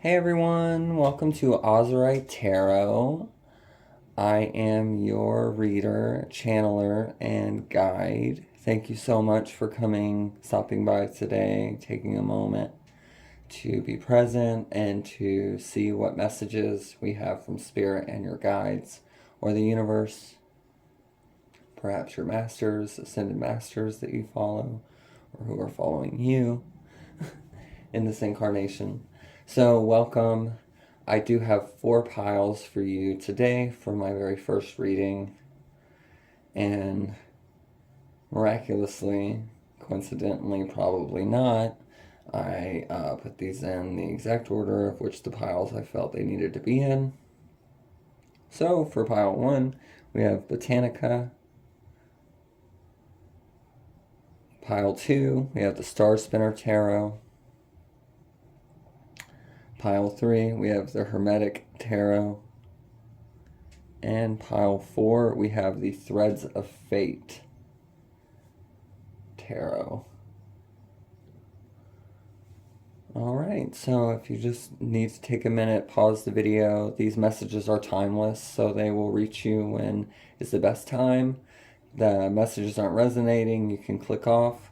Hey everyone, welcome to Ozurite Tarot. I am your reader, channeler, and guide. Thank you so much for stopping by today, taking a moment to be present and to see what messages we have from Spirit and your guides or the universe. Perhaps your masters, ascended masters that you follow, or who are following you in this incarnation. So welcome. I do have 4 piles for you today for my very first reading, and miraculously, coincidentally, probably not, I put these in the exact order of which the piles I felt they needed to be in. So for pile 1, we have Botanica. Pile 2, we have the Star Spinner Tarot. Pile 3, we have the Hermetic Tarot. And pile 4, we have the Threads of Fate Tarot. Alright, so if you just need to take a minute, pause the video. These messages are timeless, so they will reach you when is the best time. The messages aren't resonating, you can click off,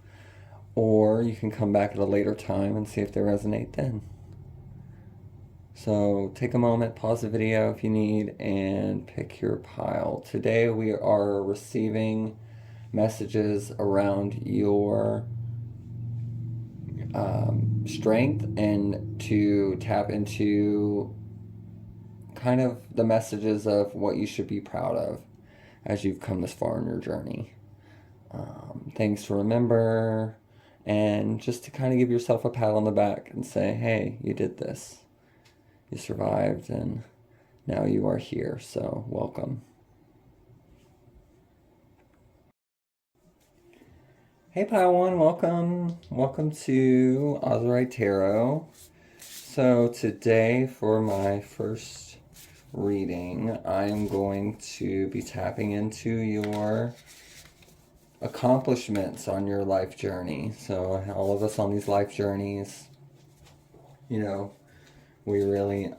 or you can come back at a later time and see if they resonate then. So take a moment, pause the video if you need, and pick your pile. Today we are receiving messages around your strength and to tap into kind of the messages of what you should be proud of as you've come this far in your journey. Things to remember, and just to kind of give yourself a pat on the back and say, hey, you did this. You survived, and now you are here, so welcome. Hey pile 1, welcome. Welcome to Ozurite Tarot. So today for my first reading, I'm going to be tapping into your accomplishments on your life journey. So all of us on these life journeys, we really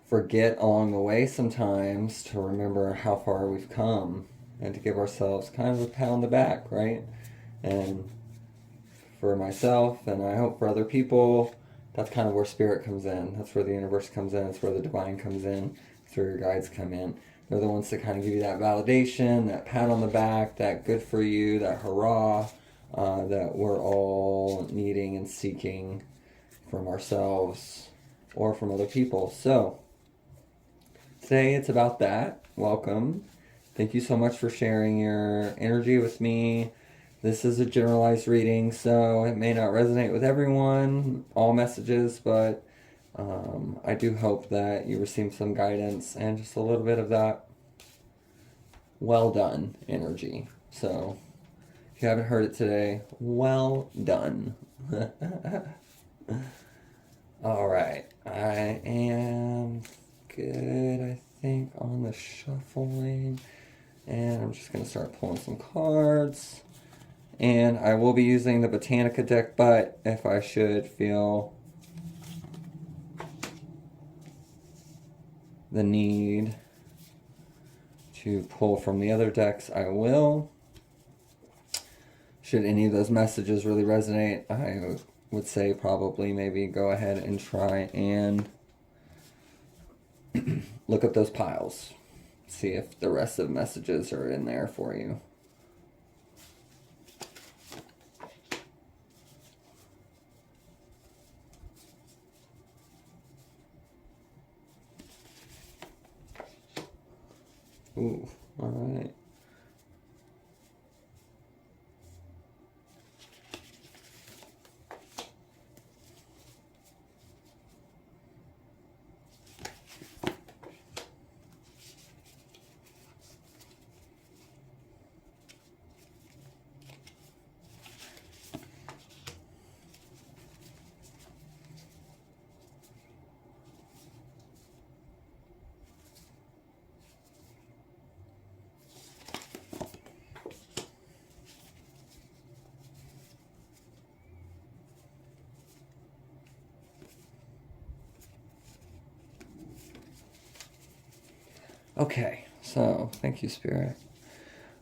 forget along the way sometimes to remember how far we've come and to give ourselves kind of a pat on the back, right? And for myself, and I hope for other people, that's kind of where Spirit comes in. That's where the universe comes in. That's where the divine comes in. That's where your guides come in. They're the ones that kind of give you that validation, that pat on the back, that good for you, that hurrah, that we're all needing and seeking from ourselves or from other people. So today it's about that. Welcome. Thank you so much for sharing your energy with me. This is a generalized reading, so it may not resonate with everyone, all messages, but I do hope that you receive some guidance and just a little bit of that well done energy. So if you haven't heard it today, well done. All right, I am good, I think, on the shuffling, and I'm just going to start pulling some cards, and I will be using the Botanica deck, but if I should feel the need to pull from the other decks, I will. Should any of those messages really resonate, I would say probably maybe go ahead and try and look up those piles. See if the rest of the messages are in there for you. Ooh, all right. Okay, so thank you, Spirit.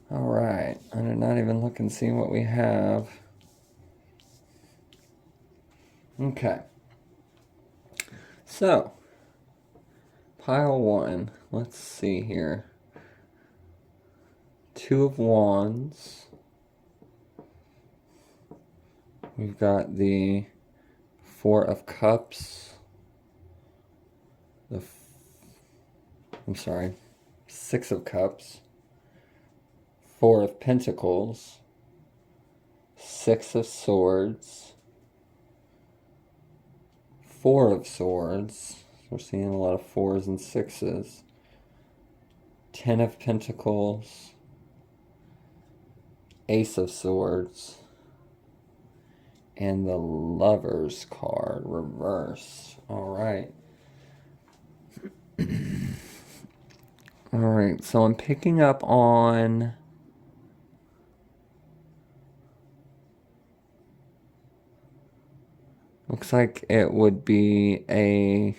All right, I did not even look and see what we have. Okay. So, pile 1. Let's see here. 2 of Wands. We've got the 4 of Cups. I'm sorry. 6 of Cups. 4 of Pentacles. 6 of Swords. 4 of Swords. We're seeing a lot of 4s and 6s. 10 of Pentacles. Ace of Swords. And the Lover's card, reverse. Alright. Alright, so I'm picking up on... Looks like it would be I'm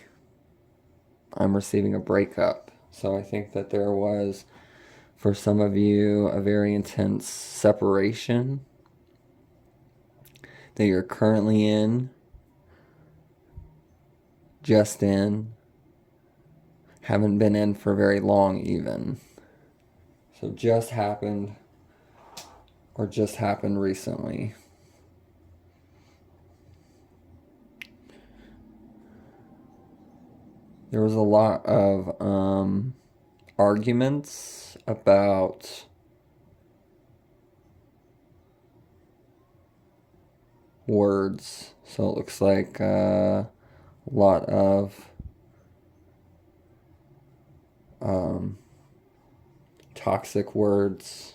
receiving a breakup. So I think that there was, for some of you, a very intense separation that you're currently in, just in, haven't been in for very long even. So just happened, or just happened recently. There was a lot of arguments about words. So it looks like a lot of toxic words.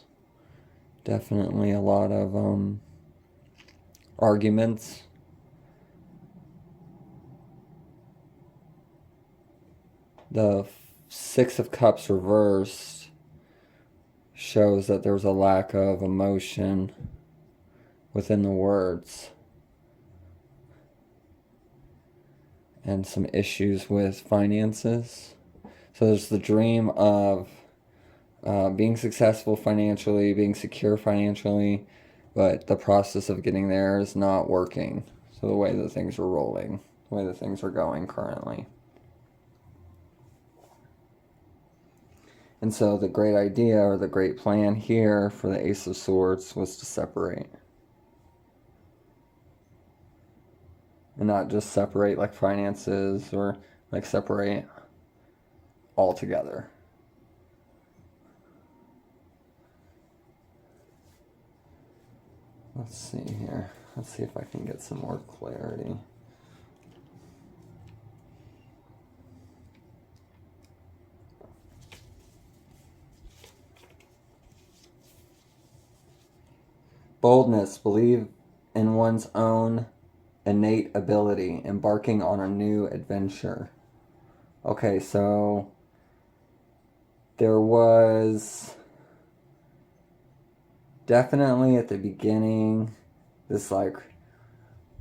Definitely a lot of arguments. The 6 of Cups reversed shows that there's a lack of emotion within the words. And some issues with finances. So there's the dream of being successful financially, being secure financially, but the process of getting there is not working. So the way that things are rolling, the way that things are going currently. And so the great idea or the great plan here for the Ace of Swords was to separate. And not just separate like finances or like separate altogether. Let's see here. Let's see if I can get some more clarity. Boldness, believe in one's own innate ability, embarking on a new adventure. Okay, so there was definitely at the beginning this like,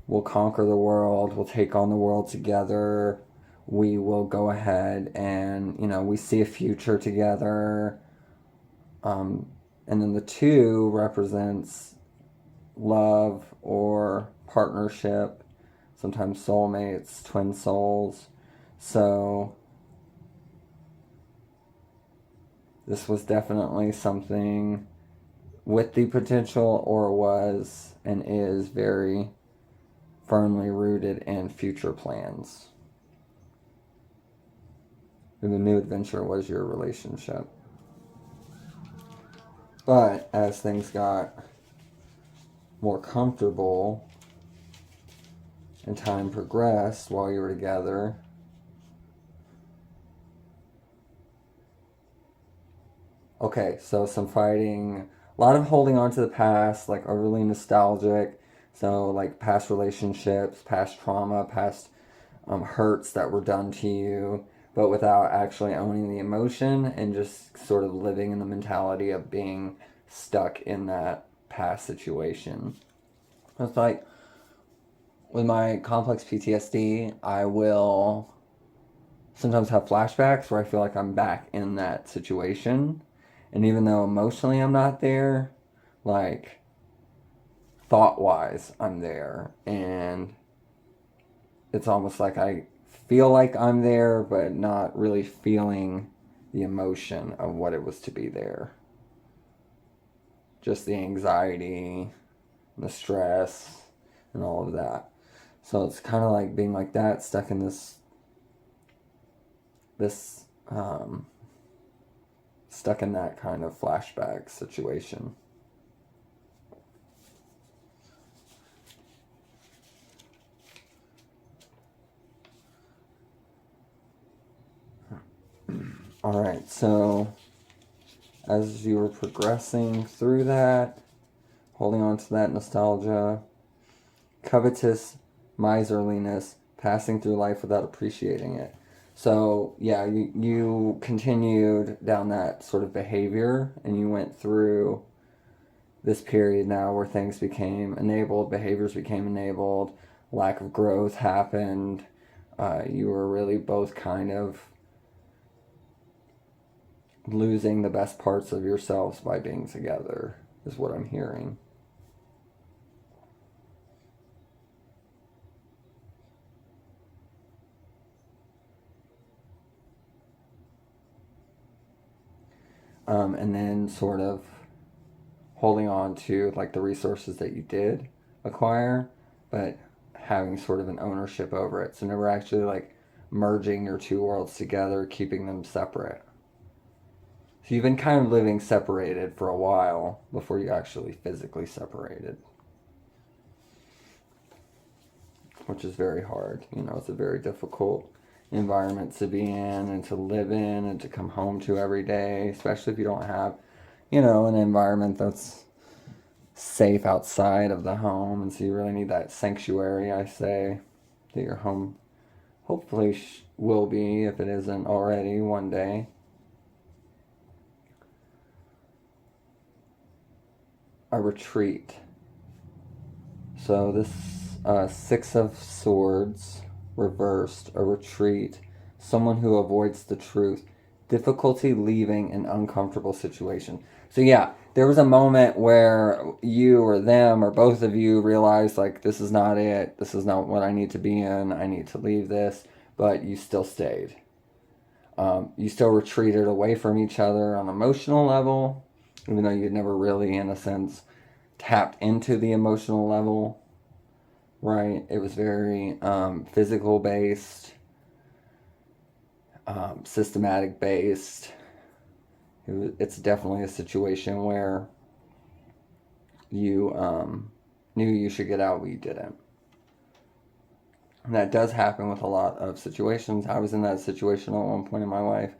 we'll conquer the world, we'll take on the world together, we will go ahead and, we see a future together. And then the 2 represents love or partnership, sometimes soulmates, twin souls. So this was definitely something with the potential, or was and is very firmly rooted in future plans. And the new adventure was your relationship. But as things got more comfortable and time progressed while you were together, okay, so some fighting, a lot of holding on to the past, like overly nostalgic, so like past relationships, past trauma, past hurts that were done to you, but without actually owning the emotion and just sort of living in the mentality of being stuck in that past situation. It's like with my complex PTSD, I will sometimes have flashbacks where I feel like I'm back in that situation. And even though emotionally I'm not there, like thought wise, I'm there. And it's almost like I feel like I'm there, but not really feeling the emotion of what it was to be there. Just the anxiety, the stress, and all of that. So it's kind of like being like that, stuck in stuck in that kind of flashback situation. All right, so as you were progressing through that, holding on to that nostalgia, covetous miserliness, passing through life without appreciating it. So, yeah, you continued down that sort of behavior, and you went through this period now where things became enabled, behaviors became enabled, lack of growth happened. You were really both kind of losing the best parts of yourselves by being together, is what I'm hearing. And then sort of holding on to like the resources that you did acquire, but having sort of an ownership over it. So never actually like merging your two worlds together, keeping them separate. So you've been kind of living separated for a while before you actually physically separated, which is very hard. You know, it's a very difficult environment to be in and to live in and to come home to every day, especially if you don't have, you know, an environment that's safe outside of the home. And so you really need that sanctuary, I say, that your home hopefully will be, if it isn't already, one day. A retreat. So this Six of Swords reversed, a retreat, someone who avoids the truth, difficulty leaving an uncomfortable situation. So yeah, there was a moment where you or them or both of you realized like this is not it, this is not what I need to be in, I need to leave this, but you still stayed. You still retreated away from each other on an emotional level, even though you'd never really, in a sense, tapped into the emotional level, right? It was very physical based, systematic based. It's definitely a situation where you knew you should get out, but you didn't. And that does happen with a lot of situations. I was in that situation at one point in my life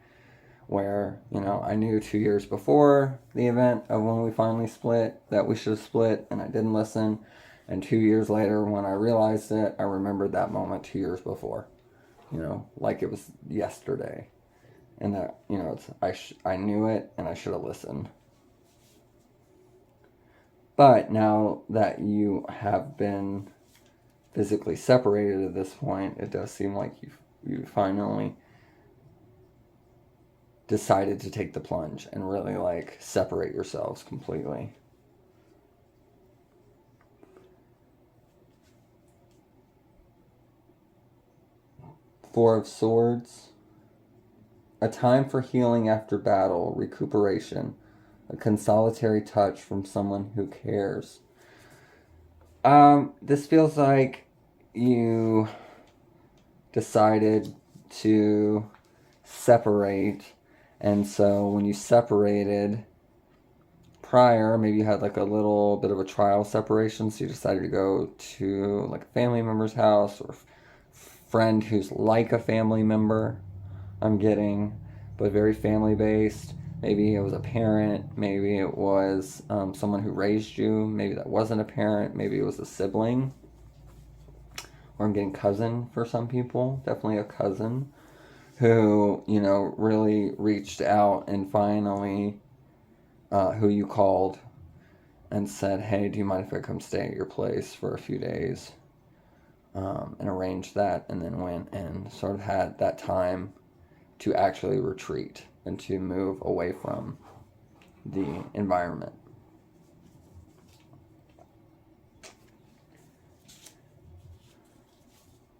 where, you know, I knew 2 years before the event of when we finally split that we should have split, and I didn't listen. And 2 years later, when I realized it, I remembered that moment 2 years before, you know, like it was yesterday. And that, you know, I knew it and I should have listened. But now that you have been physically separated at this point, it does seem like you finally decided to take the plunge and really like separate yourselves completely. Four of Swords, a time for healing after battle, recuperation, a consolatory touch from someone who cares. This feels like you decided to separate, and so when you separated prior, maybe you had like a little bit of a trial separation, so you decided to go to like a family member's house or friend who's like a family member, I'm getting, but very family based. Maybe it was a parent, maybe it was someone who raised you, maybe that wasn't a parent, maybe it was a sibling, or I'm getting cousin for some people, definitely a cousin who, you know, really reached out and finally, who you called and said, hey, do you mind if I come stay at your place for a few days? And arranged that, and then went and sort of had that time to actually retreat and to move away from the environment.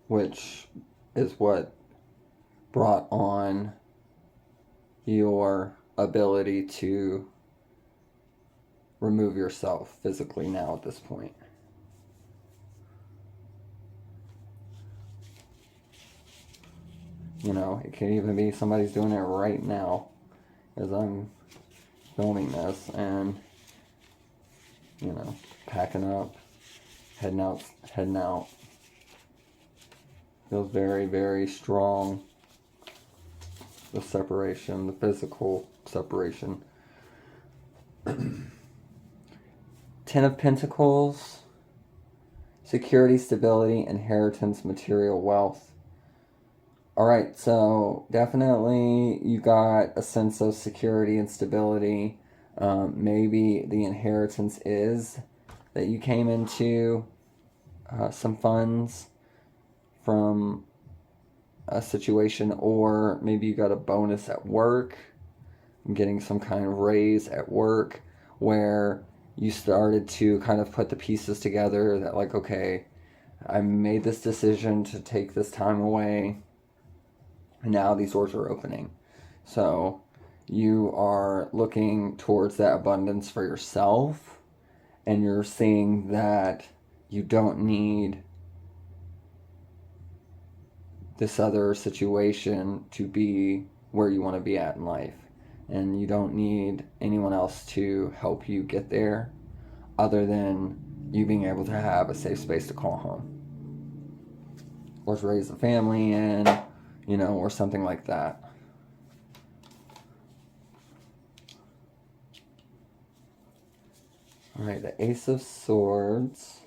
Which is what brought on your ability to remove yourself physically now at this point. You know, it could even be somebody's doing it right now as I'm filming this, and, you know, packing up, heading out. Feels very, very strong. The separation, the physical separation. 10 of Pentacles, security, stability, inheritance, material wealth. Alright, so definitely you got a sense of security and stability. Maybe the inheritance is that you came into some funds from a situation, or maybe you got a bonus at work, getting some kind of raise at work, where you started to kind of put the pieces together that, like, okay, I made this decision to take this time away, and now these doors are opening. So you are looking towards that abundance for yourself, and you're seeing that you don't need this other situation to be where you want to be at in life. And you don't need anyone else to help you get there other than you being able to have a safe space to call home. Or to raise a family in, you know, or something like that. Alright, the Ace of Swords.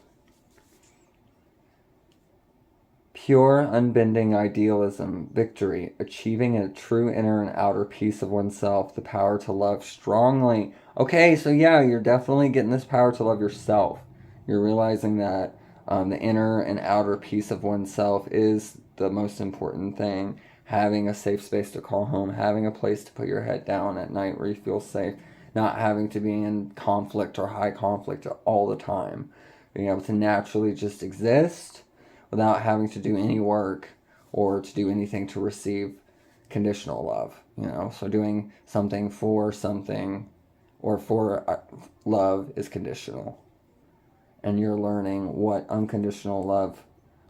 Pure, unbending idealism, victory, achieving a true inner and outer peace of oneself, the power to love strongly. Okay, so yeah, you're definitely getting this power to love yourself. You're realizing that the inner and outer peace of oneself is the most important thing. Having a safe space to call home, having a place to put your head down at night where you feel safe, not having to be in conflict or high conflict all the time. Being able to naturally just exist without having to do any work or to do anything to receive conditional love, you know. So doing something for something or for love is conditional. And you're learning what unconditional love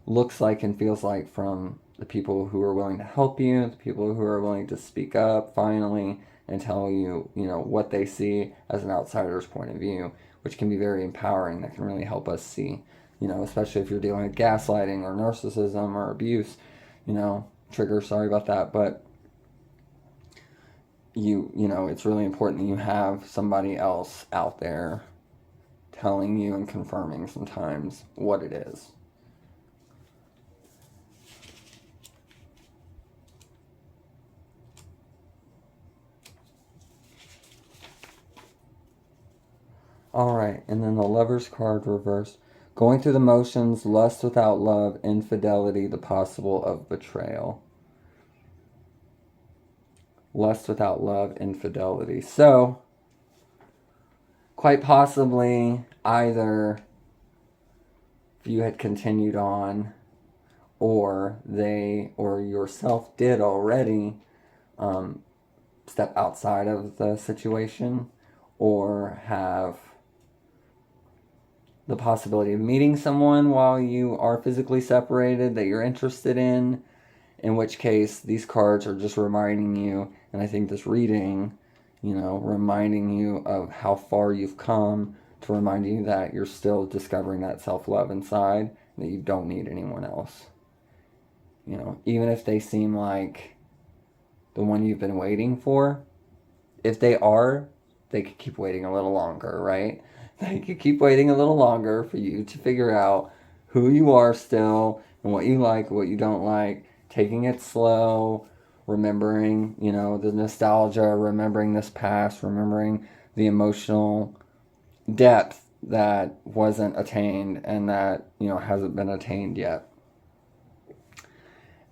looks like and feels like from the people who are willing to help you, the people who are willing to speak up finally and tell you, you know, what they see as an outsider's point of view, which can be very empowering. That can really help us see, you know, especially if you're dealing with gaslighting or narcissism or abuse, you know, trigger, sorry about that, but you know, it's really important that you have somebody else out there telling you and confirming sometimes what it is. Alright, and then the Lover's card reversed. Going through the motions, lust without love, infidelity, the possible of betrayal. Lust without love, infidelity. So, quite possibly, either if you had continued on, or they or yourself did already step outside of the situation, or have the possibility of meeting someone while you are physically separated that you're interested in which case these cards are just reminding you, and I think this reading, you know, reminding you of how far you've come, to remind you that you're still discovering that self-love inside, that you don't need anyone else. You know, even if they seem like the one you've been waiting for, if they are, they could keep waiting a little longer, right? They could keep waiting a little longer for you to figure out who you are still and what you like, what you don't like, taking it slow, remembering, you know, the nostalgia, remembering this past, remembering the emotional depth that wasn't attained and that, you know, hasn't been attained yet.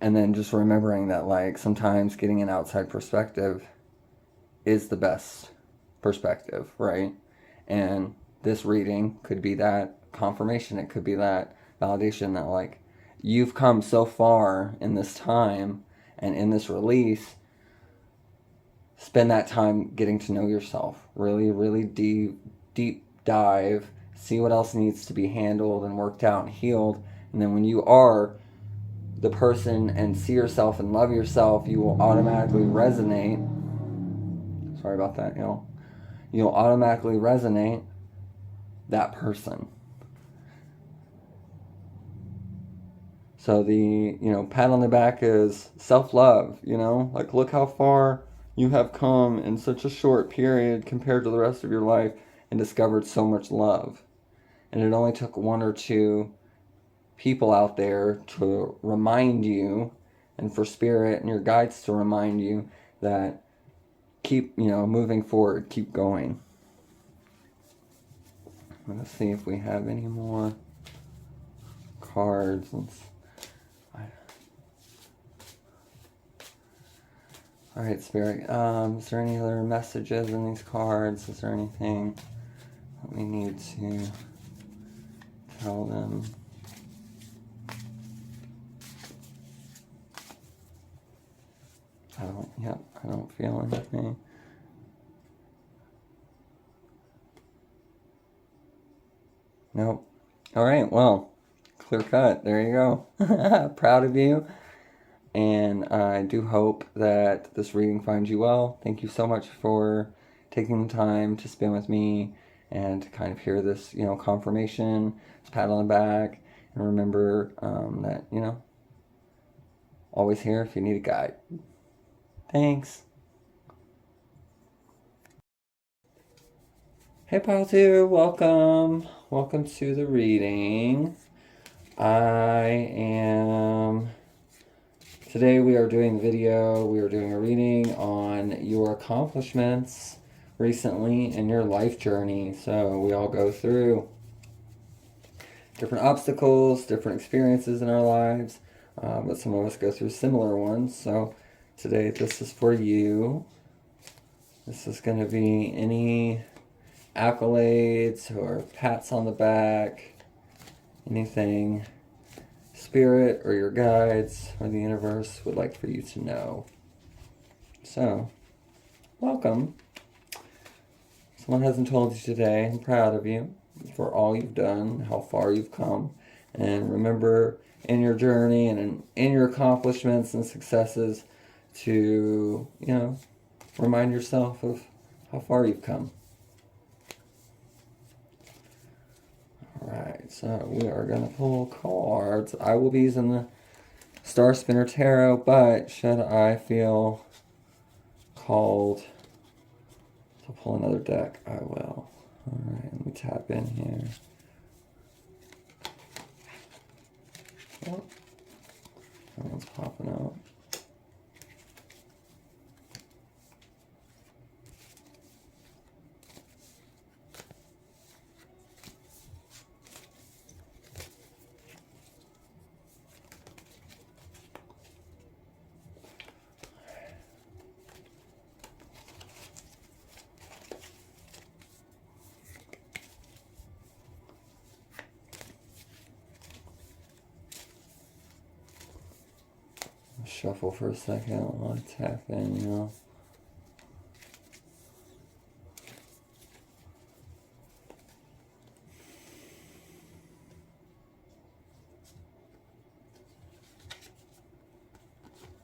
And then just remembering that, like, sometimes getting an outside perspective is the best perspective, right? And this reading could be that confirmation. It could be that validation that, like, you've come so far in this time and in this release. Spend that time getting to know yourself. Really, really deep dive. See what else needs to be handled and worked out and healed. And then when you are the person and see yourself and love yourself, you will automatically resonate. Sorry about that, y'all. You'll automatically resonate that person. So the, pat on the back is self-love, like, look how far you have come in such a short period compared to the rest of your life and discovered so much love. And it only took one or two people out there to remind you, and for spirit and your guides to remind you that keep, moving forward, keep going. Let's see if we have any more cards. All right, Spirit. Is there any other messages in these cards? Is there anything that we need to tell them? I don't feel anything. Nope. All right, well, clear cut. There you go. Proud of you. And I do hope that this reading finds you well. Thank you so much for taking the time to spend with me and to kind of hear this, confirmation, this pat on the back. And remember that, always here if you need a guide. Thanks. Hey, Pile 2, welcome. Welcome to the reading. Today we are doing a video, we are doing a reading on your accomplishments recently in your life journey. So we all go through different obstacles, different experiences in our lives, but some of us go through similar ones. So today this is for you. This is going to be any accolades or pats on the back, anything Spirit or your guides or the universe would like for you to know. So, welcome. Someone hasn't told you today, I'm proud of you for all you've done, how far you've come. And remember in your journey and in your accomplishments and successes to, remind yourself of how far you've come. Alright, so we are going to pull cards. I will be using the Star Spinner Tarot, but should I feel called to pull another deck, I will. Alright, let me tap in here. Oh, that one's popping out. Shuffle for a second, I want to tap in,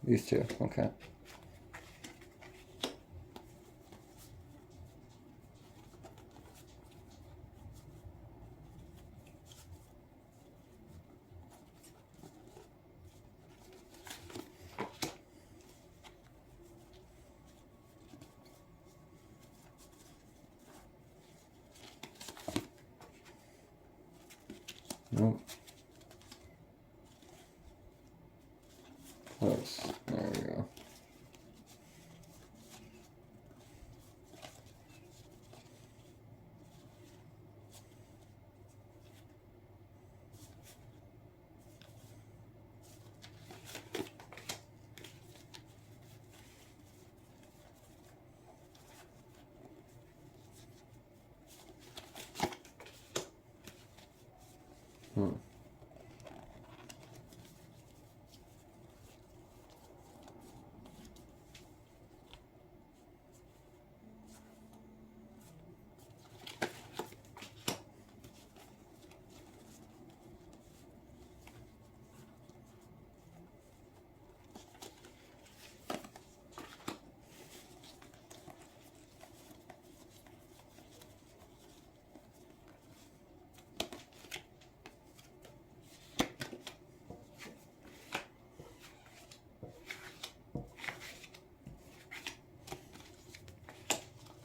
These two, okay. Nope. Close. There we go.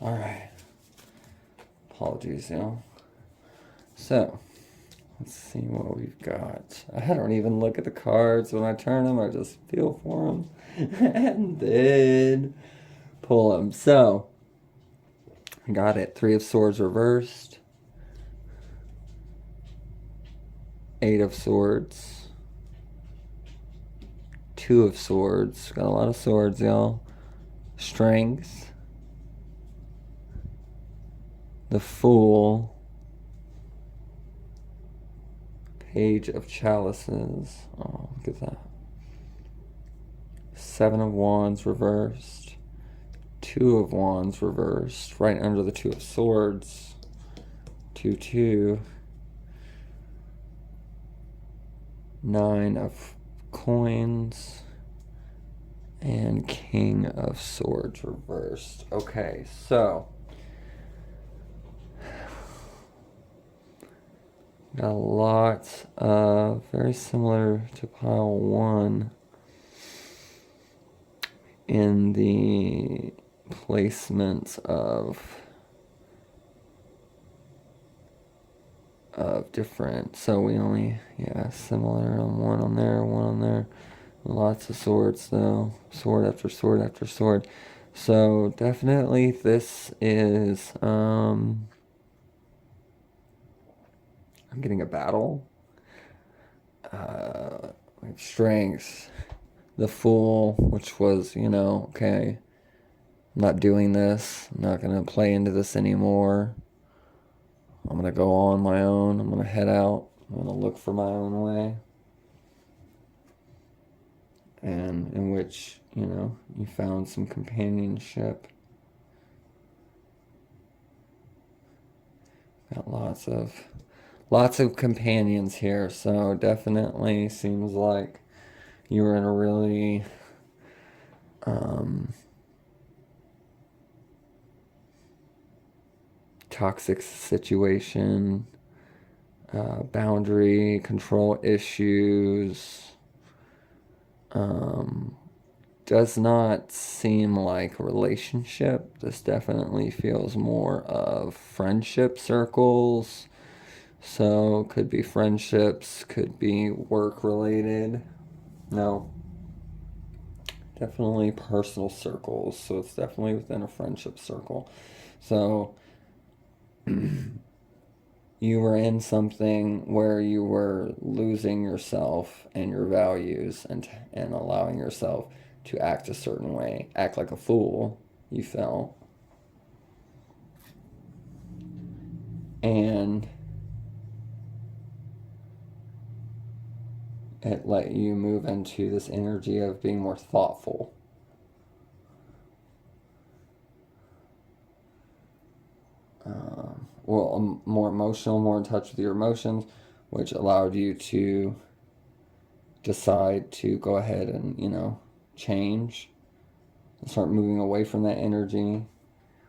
Alright. Apologies, y'all. So, let's see what we've got. I don't even look at the cards when I turn them. I just feel for them. And then pull them. So, I got it. 3 of Swords reversed. 8 of Swords. 2 of Swords. Got a lot of swords, y'all. Strength. The Fool. Page of Chalices. Oh, look at that. 7 of Wands reversed. 2 of Wands reversed. Right under the 2 of Swords. 2, 2. 9 of Coins. And King of Swords reversed. Okay, so got a lot of, very similar to pile 1 in the placements of different, so we only, similar on one on there. Lots of swords though, sword after sword after sword. So definitely this is, I'm getting a battle. Strength, the Fool, which was, okay, I'm not doing this. I'm not going to play into this anymore. I'm going to go on my own. I'm going to head out. I'm going to look for my own way. And in which, you found some companionship. Got lots of companions here, so definitely seems like you were in a really toxic situation, boundary control issues. Does not seem like a relationship. This definitely feels more of friendship circles. So could be friendships, could be work related. No, definitely personal circles. So it's definitely within a friendship circle. So you were in something where you were losing yourself and your values and allowing yourself to act a certain way, act like a fool, you felt. And it let you move into this energy of being more thoughtful. More emotional, more in touch with your emotions, which allowed you to decide to go ahead and, change and start moving away from that energy,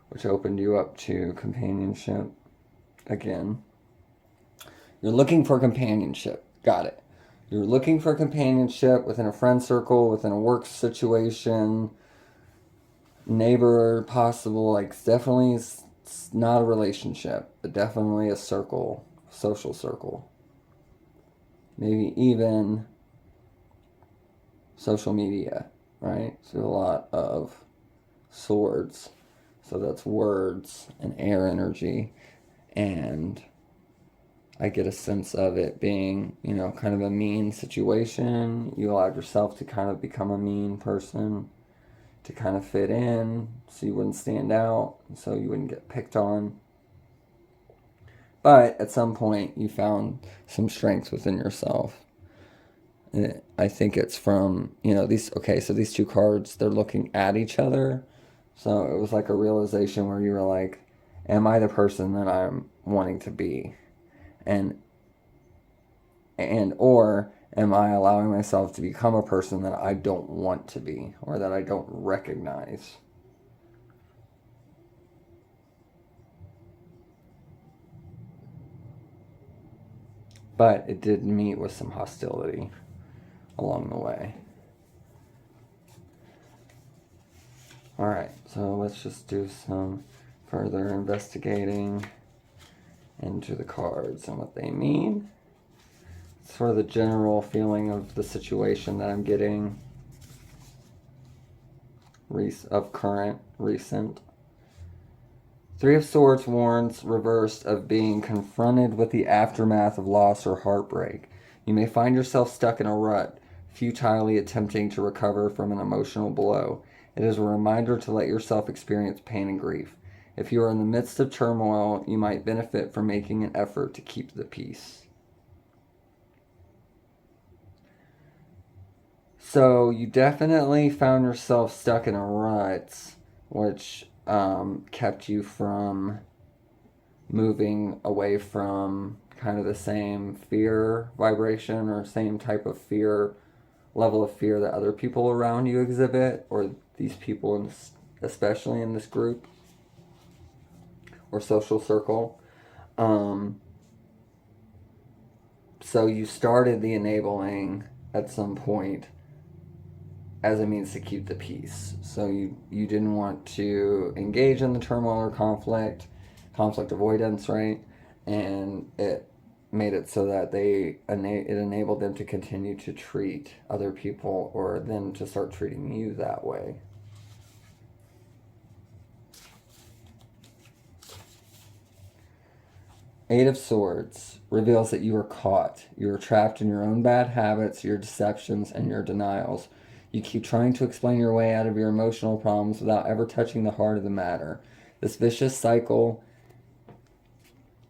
which opened you up to companionship. Again, you're looking for companionship. Got it. You're looking for companionship within a friend circle, within a work situation, neighbor, possible. Like, definitely it's not a relationship, but definitely a circle, social circle. Maybe even social media, right? So a lot of swords. So that's words and air energy. And I get a sense of it being, kind of a mean situation. You allowed yourself to kind of become a mean person to kind of fit in so you wouldn't stand out, so you wouldn't get picked on. But at some point, you found some strength within yourself. And I think it's from, these, okay, so these two cards, they're looking at each other. So it was like a realization where you were like, am I the person that I'm wanting to be? Or am I allowing myself to become a person that I don't want to be or that I don't recognize? But it did meet with some hostility along the way. Alright, so let's just do some further investigating into the cards and what they mean. Sort of the general feeling of the situation that I'm getting of current, recent. Three of Swords warns reversed of being confronted with the aftermath of loss or heartbreak. You may find yourself stuck in a rut, futilely attempting to recover from an emotional blow. It is a reminder to let yourself experience pain and grief. If you are in the midst of turmoil, you might benefit from making an effort to keep the peace. So you definitely found yourself stuck in a rut, which kept you from moving away from kind of the same fear vibration or same type of fear, level of fear that other people around you exhibit, or these people, especially in this group or social circle. So you started the enabling at some point as a means to keep the peace. So you didn't want to engage in the turmoil or conflict avoidance, right? And it made it so that it enabled them to continue to treat other people, or them to start treating you that way. Eight of Swords reveals that you are caught. You are trapped in your own bad habits, your deceptions, and your denials. You keep trying to explain your way out of your emotional problems without ever touching the heart of the matter. This vicious cycle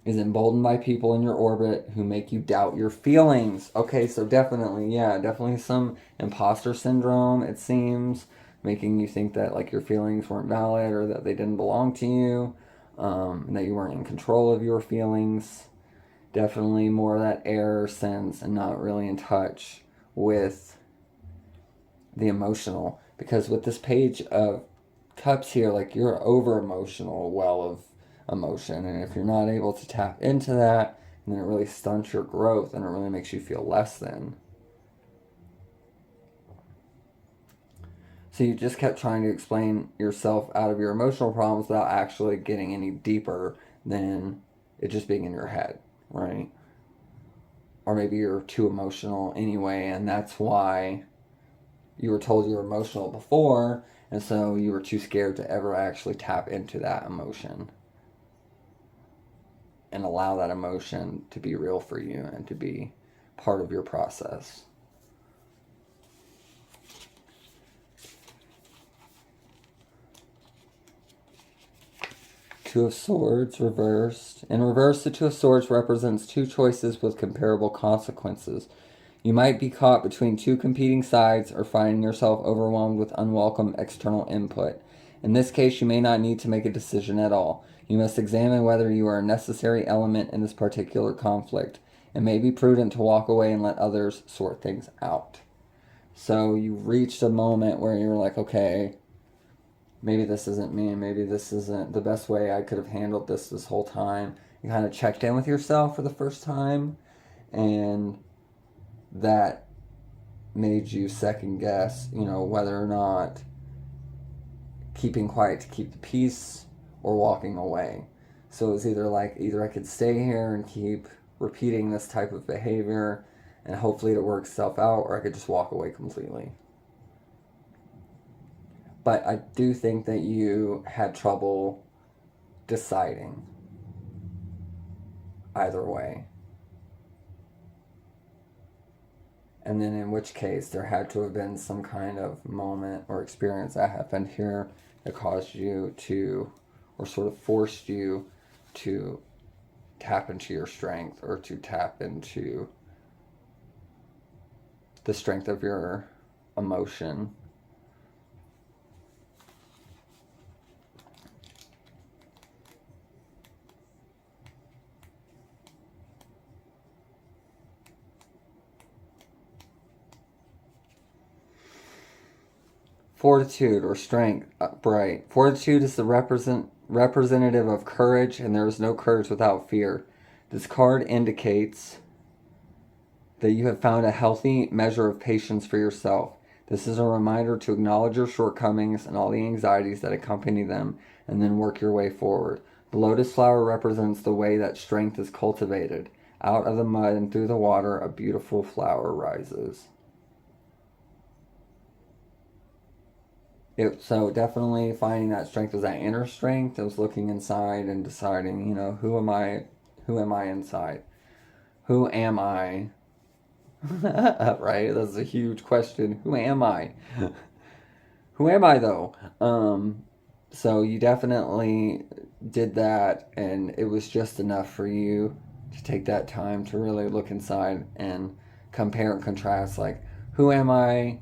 is emboldened by people in your orbit who make you doubt your feelings. Okay, so definitely some imposter syndrome, it seems, making you think that like your feelings weren't valid, or that they didn't belong to you, and that you weren't in control of your feelings. Definitely more of that error sense and not really in touch with the emotional, because with this Page of Cups here, like, you're over emotional well of emotion, and if you're not able to tap into that, then it really stunts your growth and it really makes you feel less than. So you just kept trying to explain yourself out of your emotional problems without actually getting any deeper than it just being in your head, right? Or maybe you're too emotional anyway, and that's why you were told you were emotional before, and so you were too scared to ever actually tap into that emotion and allow that emotion to be real for you and to be part of your process. Two of Swords reversed. In reverse, the Two of Swords represents two choices with comparable consequences. You might be caught between two competing sides, or finding yourself overwhelmed with unwelcome external input. In this case, you may not need to make a decision at all. You must examine whether you are a necessary element in this particular conflict. It may be prudent to walk away and let others sort things out. So you reached a moment where you're like, okay, maybe this isn't me, maybe this isn't the best way I could have handled this whole time. You kind of checked in with yourself for the first time, and that made you second guess, whether or not keeping quiet to keep the peace or walking away. So it was either I could stay here and keep repeating this type of behavior and hopefully it works itself out, or I could just walk away completely. But I do think that you had trouble deciding either way. And then in which case there had to have been some kind of moment or experience that happened here that caused you to, or sort of forced you to tap into your strength, or to tap into the strength of your emotion. Fortitude or strength, bright. Fortitude is the representative of courage, and there is no courage without fear. This card indicates that you have found a healthy measure of patience for yourself. This is a reminder to acknowledge your shortcomings and all the anxieties that accompany them, and then work your way forward. The lotus flower represents the way that strength is cultivated. Out of the mud and through the water, a beautiful flower rises. So definitely finding that strength was that inner strength. It was looking inside and deciding, you know, who am I inside? Who am I? Right? That's a huge question. Who am I? Who am I though? So you definitely did that, and it was just enough for you to take that time to really look inside and compare and contrast, like, who am I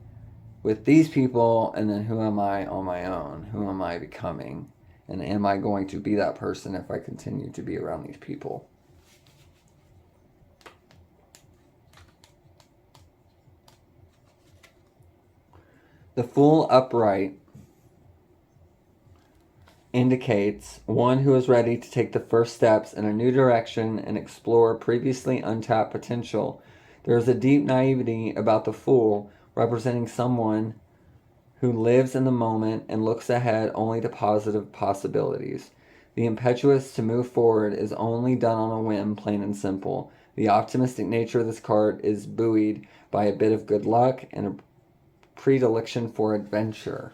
with these people, and then who am I on my own? Who am I becoming? And am I going to be that person if I continue to be around these people? The Fool upright indicates one who is ready to take the first steps in a new direction and explore previously untapped potential. There is a deep naivety about the Fool, representing someone who lives in the moment and looks ahead only to positive possibilities. The impetus to move forward is only done on a whim, plain and simple. The optimistic nature of this card is buoyed by a bit of good luck and a predilection for adventure.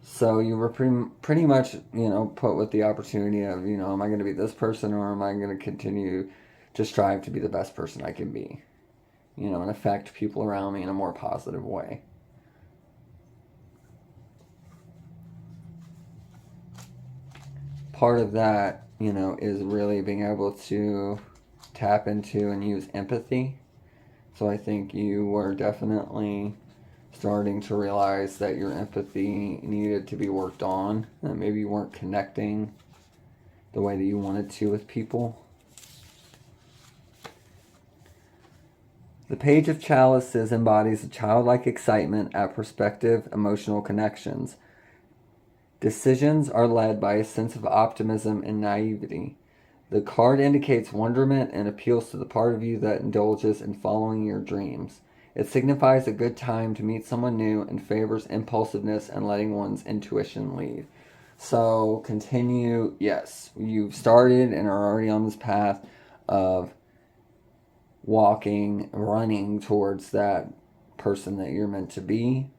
So you were pretty much, you know, put with the opportunity of, you know, am I going to be this person, or am I going to continue to strive to be the best person I can be? You know, and affect people around me in a more positive way. Part of that, you know, is really being able to tap into and use empathy. So I think you were definitely starting to realize that your empathy needed to be worked on, that maybe you weren't connecting the way that you wanted to with people. The Page of Chalices embodies a childlike excitement at prospective emotional connections. Decisions are led by a sense of optimism and naivety. The card indicates wonderment and appeals to the part of you that indulges in following your dreams. It signifies a good time to meet someone new and favors impulsiveness and letting one's intuition lead. So continue, yes, you've started and are already on this path of running towards that person that you're meant to be.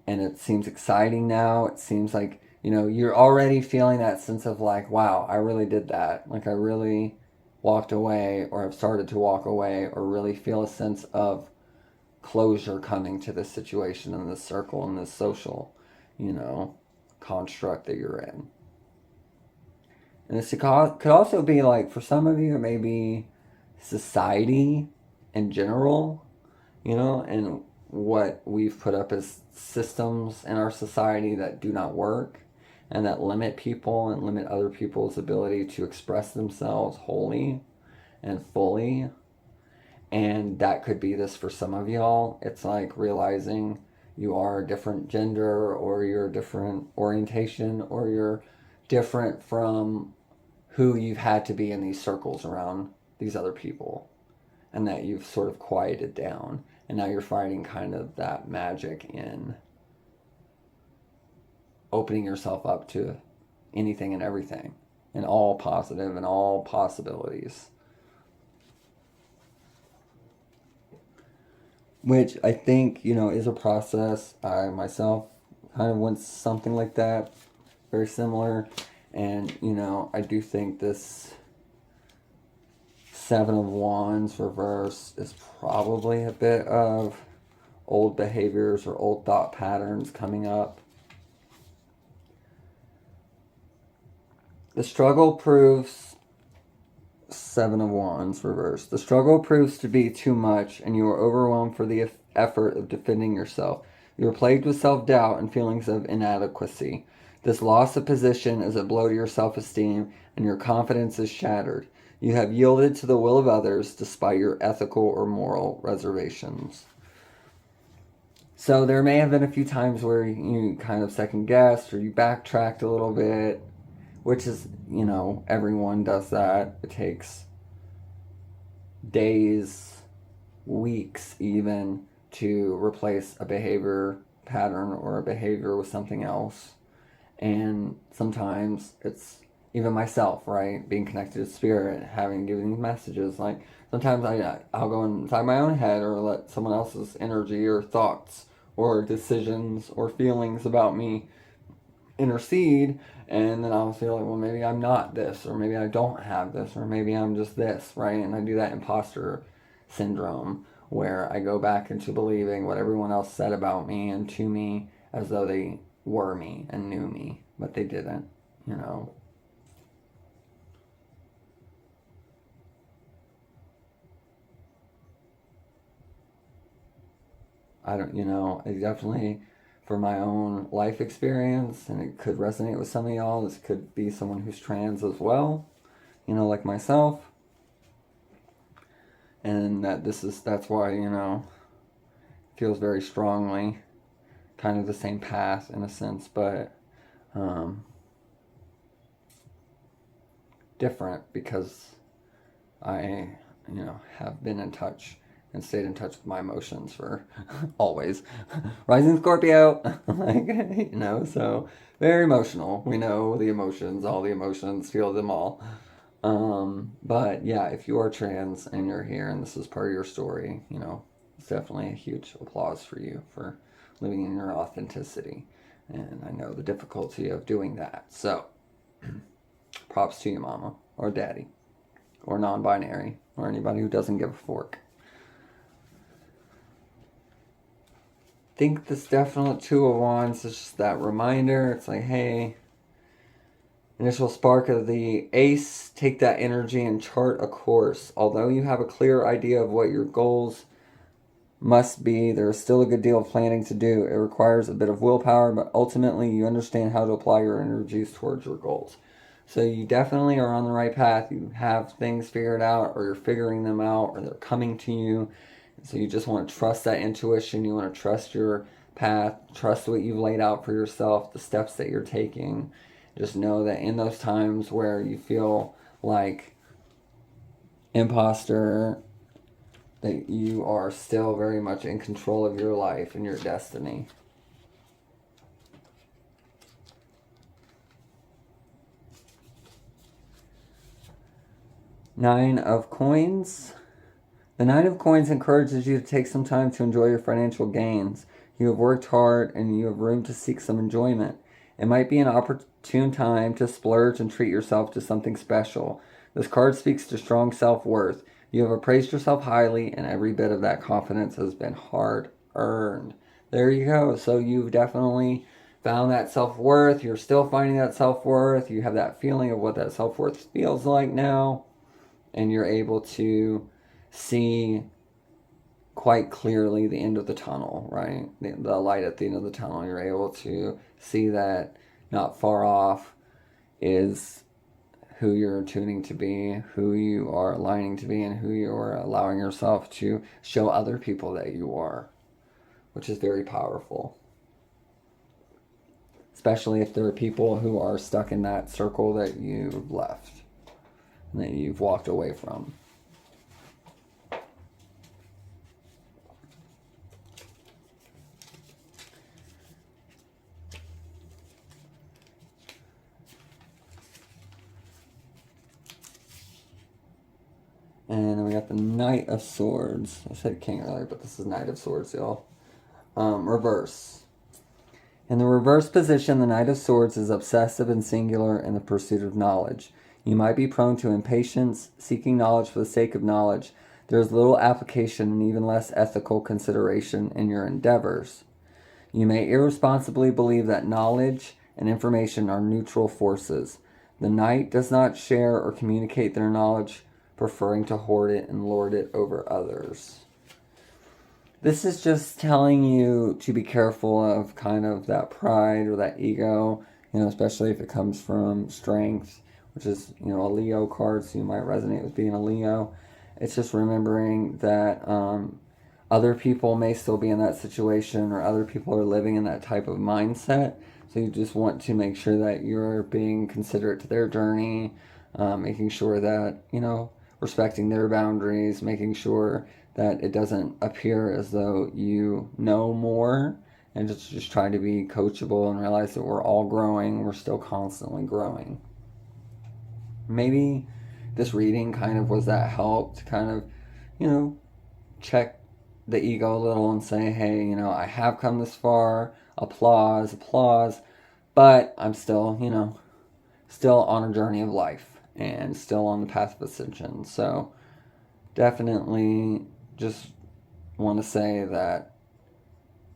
And it seems exciting now. It seems like, you know, you're already feeling that sense of like, wow, I really did that. Like I really walked away, or have started to walk away, or really feel a sense of closure coming to this situation and this circle and this social, you know, construct that you're in. And this could also be like, for some of you, it may be society in general, you know, and what we've put up as systems in our society that do not work and that limit people and limit other people's ability to express themselves wholly and fully. And that could be this for some of y'all. It's like realizing you are a different gender, or you're a different orientation, or you're different from who you've had to be in these circles around these other people, and that you've sort of quieted down, and now you're finding kind of that magic in opening yourself up to anything and everything, and all positive and all possibilities. Which I think, you know, is a process. I myself kind of went something like that, very similar. And, you know, I do think this Seven of Wands reverse is probably a bit of old behaviors or old thought patterns coming up. The struggle proves, Seven of Wands reversed. The struggle proves to be too much, and you are overwhelmed for the effort of defending yourself. You are plagued with self-doubt and feelings of inadequacy. This loss of position is a blow to your self-esteem, and your confidence is shattered. You have yielded to the will of others despite your ethical or moral reservations. So there may have been a few times where you kind of second-guessed, or you backtracked a little bit, which is, you know, everyone does that. It takes days, weeks even, to replace a behavior pattern or a behavior with something else. And sometimes it's even myself, right? Being connected to spirit, giving these messages. Like sometimes I'll go inside my own head or let someone else's energy or thoughts or decisions or feelings about me intercede, and then I'll feel like, well, maybe I'm not this, or maybe I don't have this, or maybe I'm just this, right? And I do that imposter syndrome where I go back into believing what everyone else said about me and to me as though they were me and knew me, but they didn't, you know. I don't, you know, I definitely, for my own life experience, and it could resonate with some of y'all, this could be someone who's trans as well, you know, like myself. And that's why, you know, feels very strongly kind of the same path in a sense, but different because I, you know, have been in touch and stayed in touch with my emotions for always. Rising Scorpio, like, you know, so very emotional. We know the emotions, all the emotions, feel them all. But yeah, if you are trans and you're here and this is part of your story, you know, it's definitely a huge applause for you for living in your authenticity. And I know the difficulty of doing that. So, props to you, mama, or daddy, or non-binary, or anybody who doesn't give a fork. I think this definite Two of Wands is just that reminder. It's like, hey, initial spark of the Ace, take that energy and chart a course. Although you have a clear idea of what your goals must be, there is still a good deal of planning to do. It requires a bit of willpower, but ultimately you understand how to apply your energies towards your goals. So you definitely are on the right path. You have things figured out, or you're figuring them out, or they're coming to you. So you just want to trust that intuition. You want to trust your path, trust what you've laid out for yourself, the steps that you're taking. Just know that in those times where you feel like imposter, that you are still very much in control of your life and your destiny. Nine of Coins. The Nine of Coins encourages you to take some time to enjoy your financial gains. You have worked hard and you have room to seek some enjoyment. It might be an opportune time to splurge and treat yourself to something special. This card speaks to strong self-worth. You have appraised yourself highly, and every bit of that confidence has been hard-earned. There you go. So you've definitely found that self-worth. You're still finding that self-worth. You have that feeling of what that self-worth feels like now. And you're able to see quite clearly the end of the tunnel, right? The light at the end of the tunnel. You're able to see that not far off is who you're tuning to be, who you are aligning to be, and who you are allowing yourself to show other people that you are, which is very powerful. Especially if there are people who are stuck in that circle that you've left, and that you've walked away from. And then we got the Knight of Swords. I said King earlier, but this is Knight of Swords, y'all. Reverse. In the reverse position, the Knight of Swords is obsessive and singular in the pursuit of knowledge. You might be prone to impatience, seeking knowledge for the sake of knowledge. There is little application and even less ethical consideration in your endeavors. You may irresponsibly believe that knowledge and information are neutral forces. The Knight does not share or communicate their knowledge, preferring to hoard it and lord it over others. This is just telling you to be careful of kind of that pride or that ego, you know, especially if it comes from strength, which is, you know, a Leo card, so you might resonate with being a Leo. It's just remembering that other people may still be in that situation, or other people are living in that type of mindset. So you just want to make sure that you're being considerate to their journey, making sure that, you know, respecting their boundaries, making sure that it doesn't appear as though you know more, and just try to be coachable and realize that we're all growing. We're still constantly growing. Maybe this reading kind of was that help to kind of, check the ego a little and say, hey, I have come this far. Applause, but I'm still, still on a journey of life and still on the path of ascension. So definitely just want to say that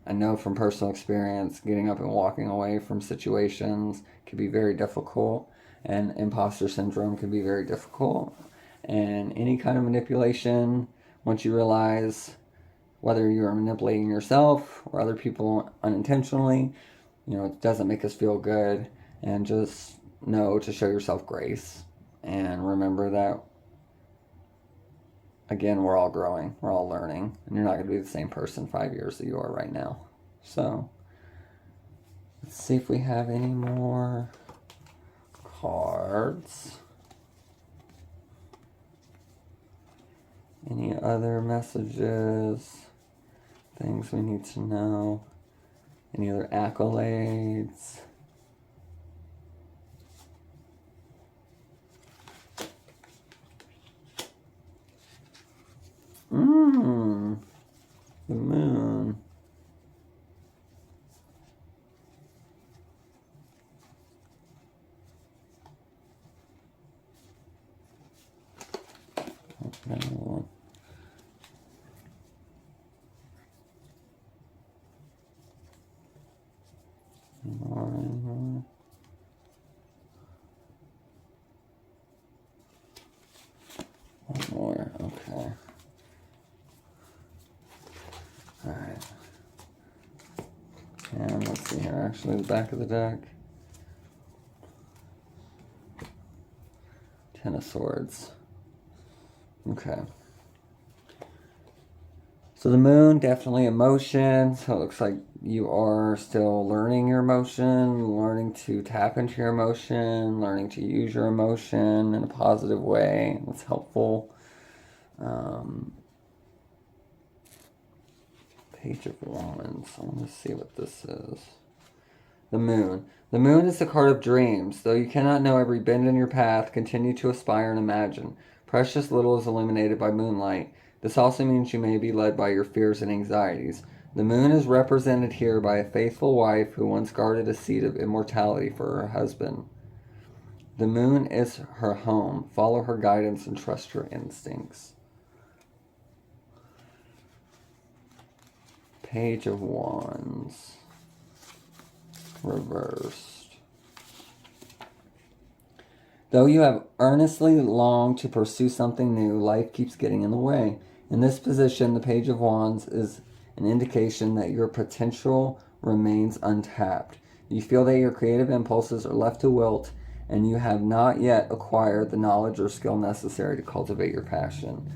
I know from personal experience, getting up and walking away from situations can be very difficult, and imposter syndrome can be very difficult. And any kind of manipulation, once you realize whether you're manipulating yourself or other people unintentionally, it doesn't make us feel good. And just know to show yourself grace and remember that, again, we're all growing, we're all learning, and you're not going to be the same person 5 years that you are right now. So let's see if we have any more cards. Any other messages? Things we need to know? Any other accolades? The moon. Okay. One more. Okay. Alright. And let's see here. Actually, the back of the deck. Ten of Swords. Okay. So the moon, definitely emotion. So it looks like you are still learning your emotion, learning to tap into your emotion, learning to use your emotion in a positive way. That's helpful. Page of Wands. I want to see what this is. The moon. The moon is the card of dreams. Though you cannot know every bend in your path, continue to aspire and imagine. Precious little is illuminated by moonlight. This also means you may be led by your fears and anxieties. The moon is represented here by a faithful wife who once guarded a seed of immortality for her husband. The moon is her home. Follow her guidance and trust your instincts. Page of Wands. Reversed. Though you have earnestly longed to pursue something new, life keeps getting in the way. In this position, the Page of Wands is an indication that your potential remains untapped. You feel that your creative impulses are left to wilt, and you have not yet acquired the knowledge or skill necessary to cultivate your passion.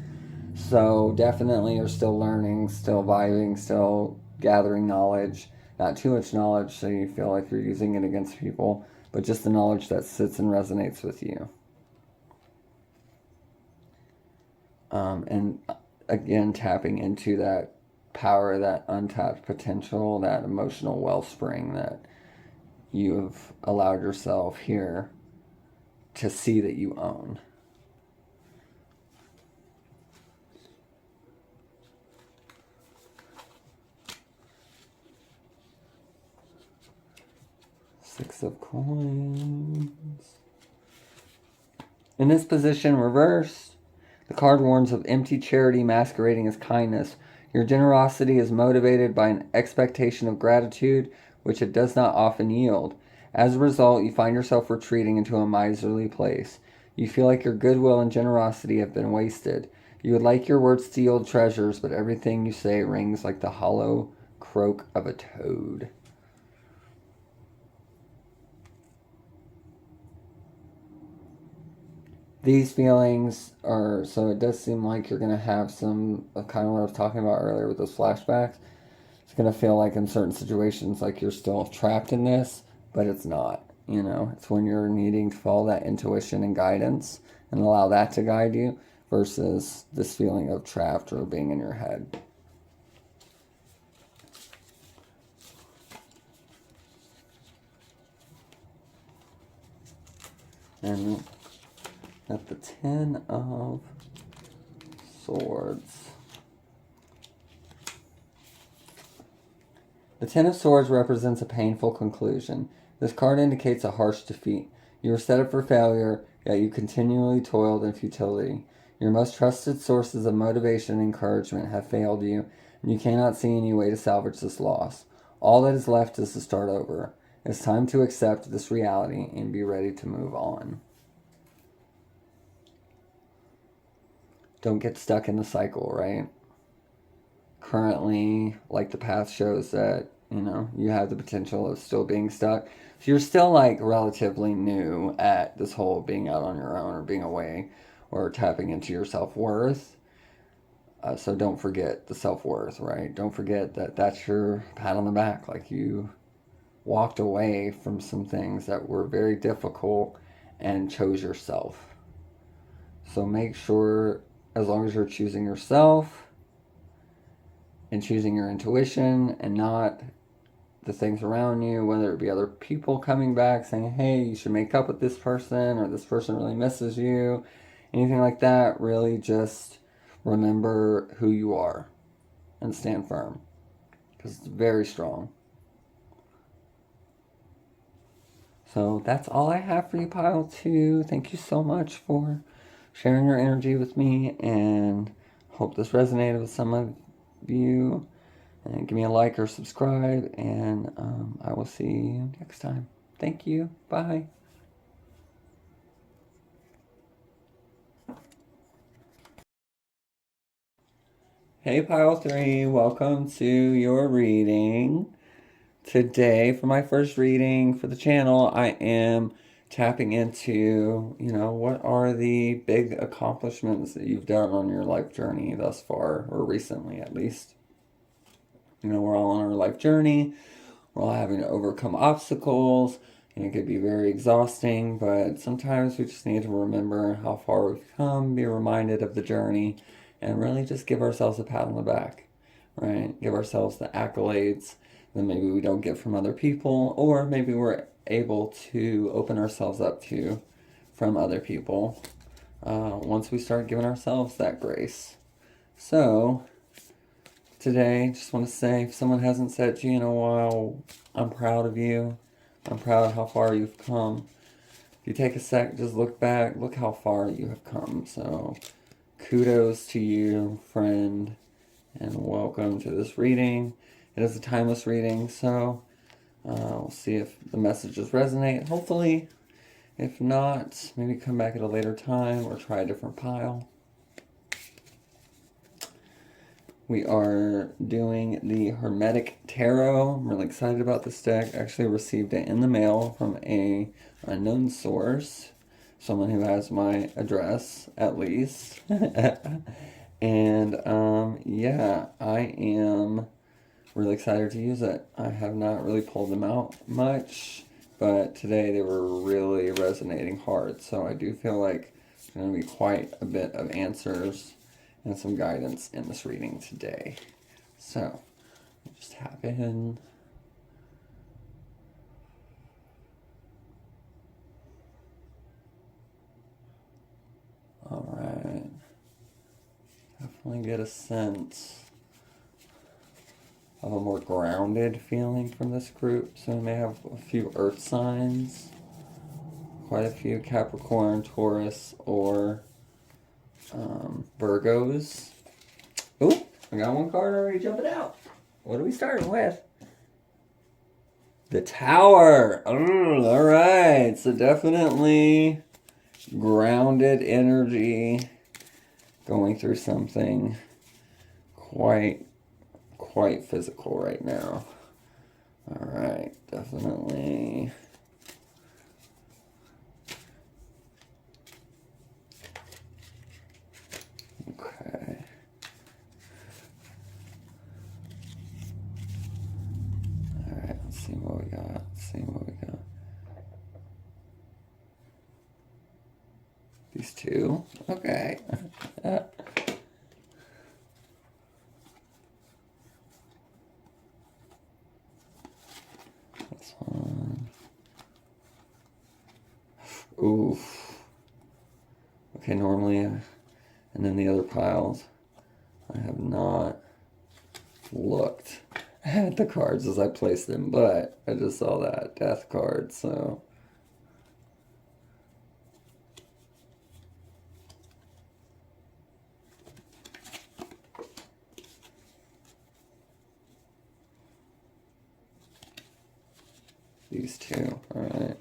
So definitely you're still learning, still vibing, still gathering knowledge. Not too much knowledge so you feel like you're using it against people, but just the knowledge that sits and resonates with you. And again, tapping into that power, that untapped potential, that emotional wellspring that you have allowed yourself here to see that you own. Six of Coins. In this position, reversed, the card warns of empty charity masquerading as kindness. Your generosity is motivated by an expectation of gratitude, which it does not often yield. As a result, you find yourself retreating into a miserly place. You feel like your goodwill and generosity have been wasted. You would like your words to yield treasures, but everything you say rings like the hollow croak of a toad. These feelings are, so it does seem like you're going to have some of kind of what I was talking about earlier with those flashbacks. It's going to feel like in certain situations like you're still trapped in this, but it's not. It's when you're needing to follow that intuition and guidance and allow that to guide you versus this feeling of trapped or being in your head. And at the 10 of Swords. The 10 of Swords represents a painful conclusion. This card indicates a harsh defeat. You were set up for failure, yet you continually toiled in futility. Your most trusted sources of motivation and encouragement have failed you, and you cannot see any way to salvage this loss. All that is left is to start over. It's time to accept this reality and be ready to move on. Don't get stuck in the cycle, right? Currently, like the path shows that, you have the potential of still being stuck. So you're still like relatively new at this whole being out on your own or being away or tapping into your self-worth. So don't forget the self-worth, right? Don't forget that that's your pat on the back. Like you walked away from some things that were very difficult and chose yourself. So make sure, as long as you're choosing yourself and choosing your intuition and not the things around you, whether it be other people coming back saying, hey, you should make up with this person, or this person really misses you, anything like that, really just remember who you are and stand firm, because it's very strong. So that's all I have for you, Pile 2. Thank you so much for sharing your energy with me, and hope this resonated with some of you. And give me a like or subscribe, and I will see you next time. Thank you. Bye. Hey, Pile 3. Welcome to your reading. Today, for my first reading for the channel, I am tapping into, what are the big accomplishments that you've done on your life journey thus far, or recently at least. We're all on our life journey. We're all having to overcome obstacles. And it could be very exhausting, but sometimes we just need to remember how far we've come, be reminded of the journey, and really just give ourselves a pat on the back, right? Give ourselves the accolades that maybe we don't get from other people, or maybe we're able to open ourselves up to from other people once we start giving ourselves that grace. So today, just want to say, if someone hasn't said to you in a while, I'm proud of you. I'm proud of how far you've come. If you take a sec, just look back, look how far you have come. So kudos to you, friend, and welcome to this reading. It is a timeless reading, so we'll see if the messages resonate. Hopefully, if not, maybe come back at a later time or try a different pile. We are doing the Hermetic Tarot. I'm really excited about this deck. I actually received it in the mail from a unknown source. Someone who has my address, at least. And, yeah, I am really excited to use it. I have not really pulled them out much, but today they were really resonating hard. So I do feel like there's going to be quite a bit of answers and some guidance in this reading today. So, just tap in. Alright. Definitely get a sense of a more grounded feeling from this group. So we may have a few earth signs, quite a few Capricorn, Taurus, or Virgos. Oh, I got one card already jumping out. What are we starting with? The Tower. Oh, all right. So definitely grounded energy, going through something quite physical right now. All right, definitely. Okay. All right, let's see what we got. These two. Okay. This one. Oof. Okay, normally, and then the other piles, I have not looked at the cards as I placed them, but I just saw that death card, so. These two, alright.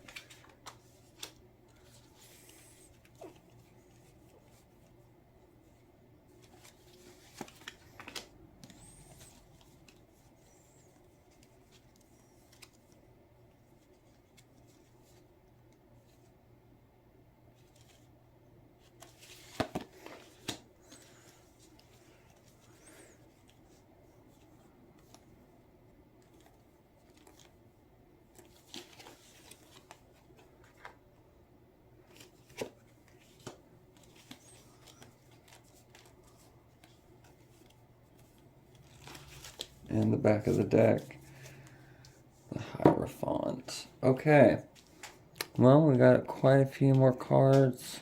And the back of the deck, the Hierophant. Okay, well, we got quite a few more cards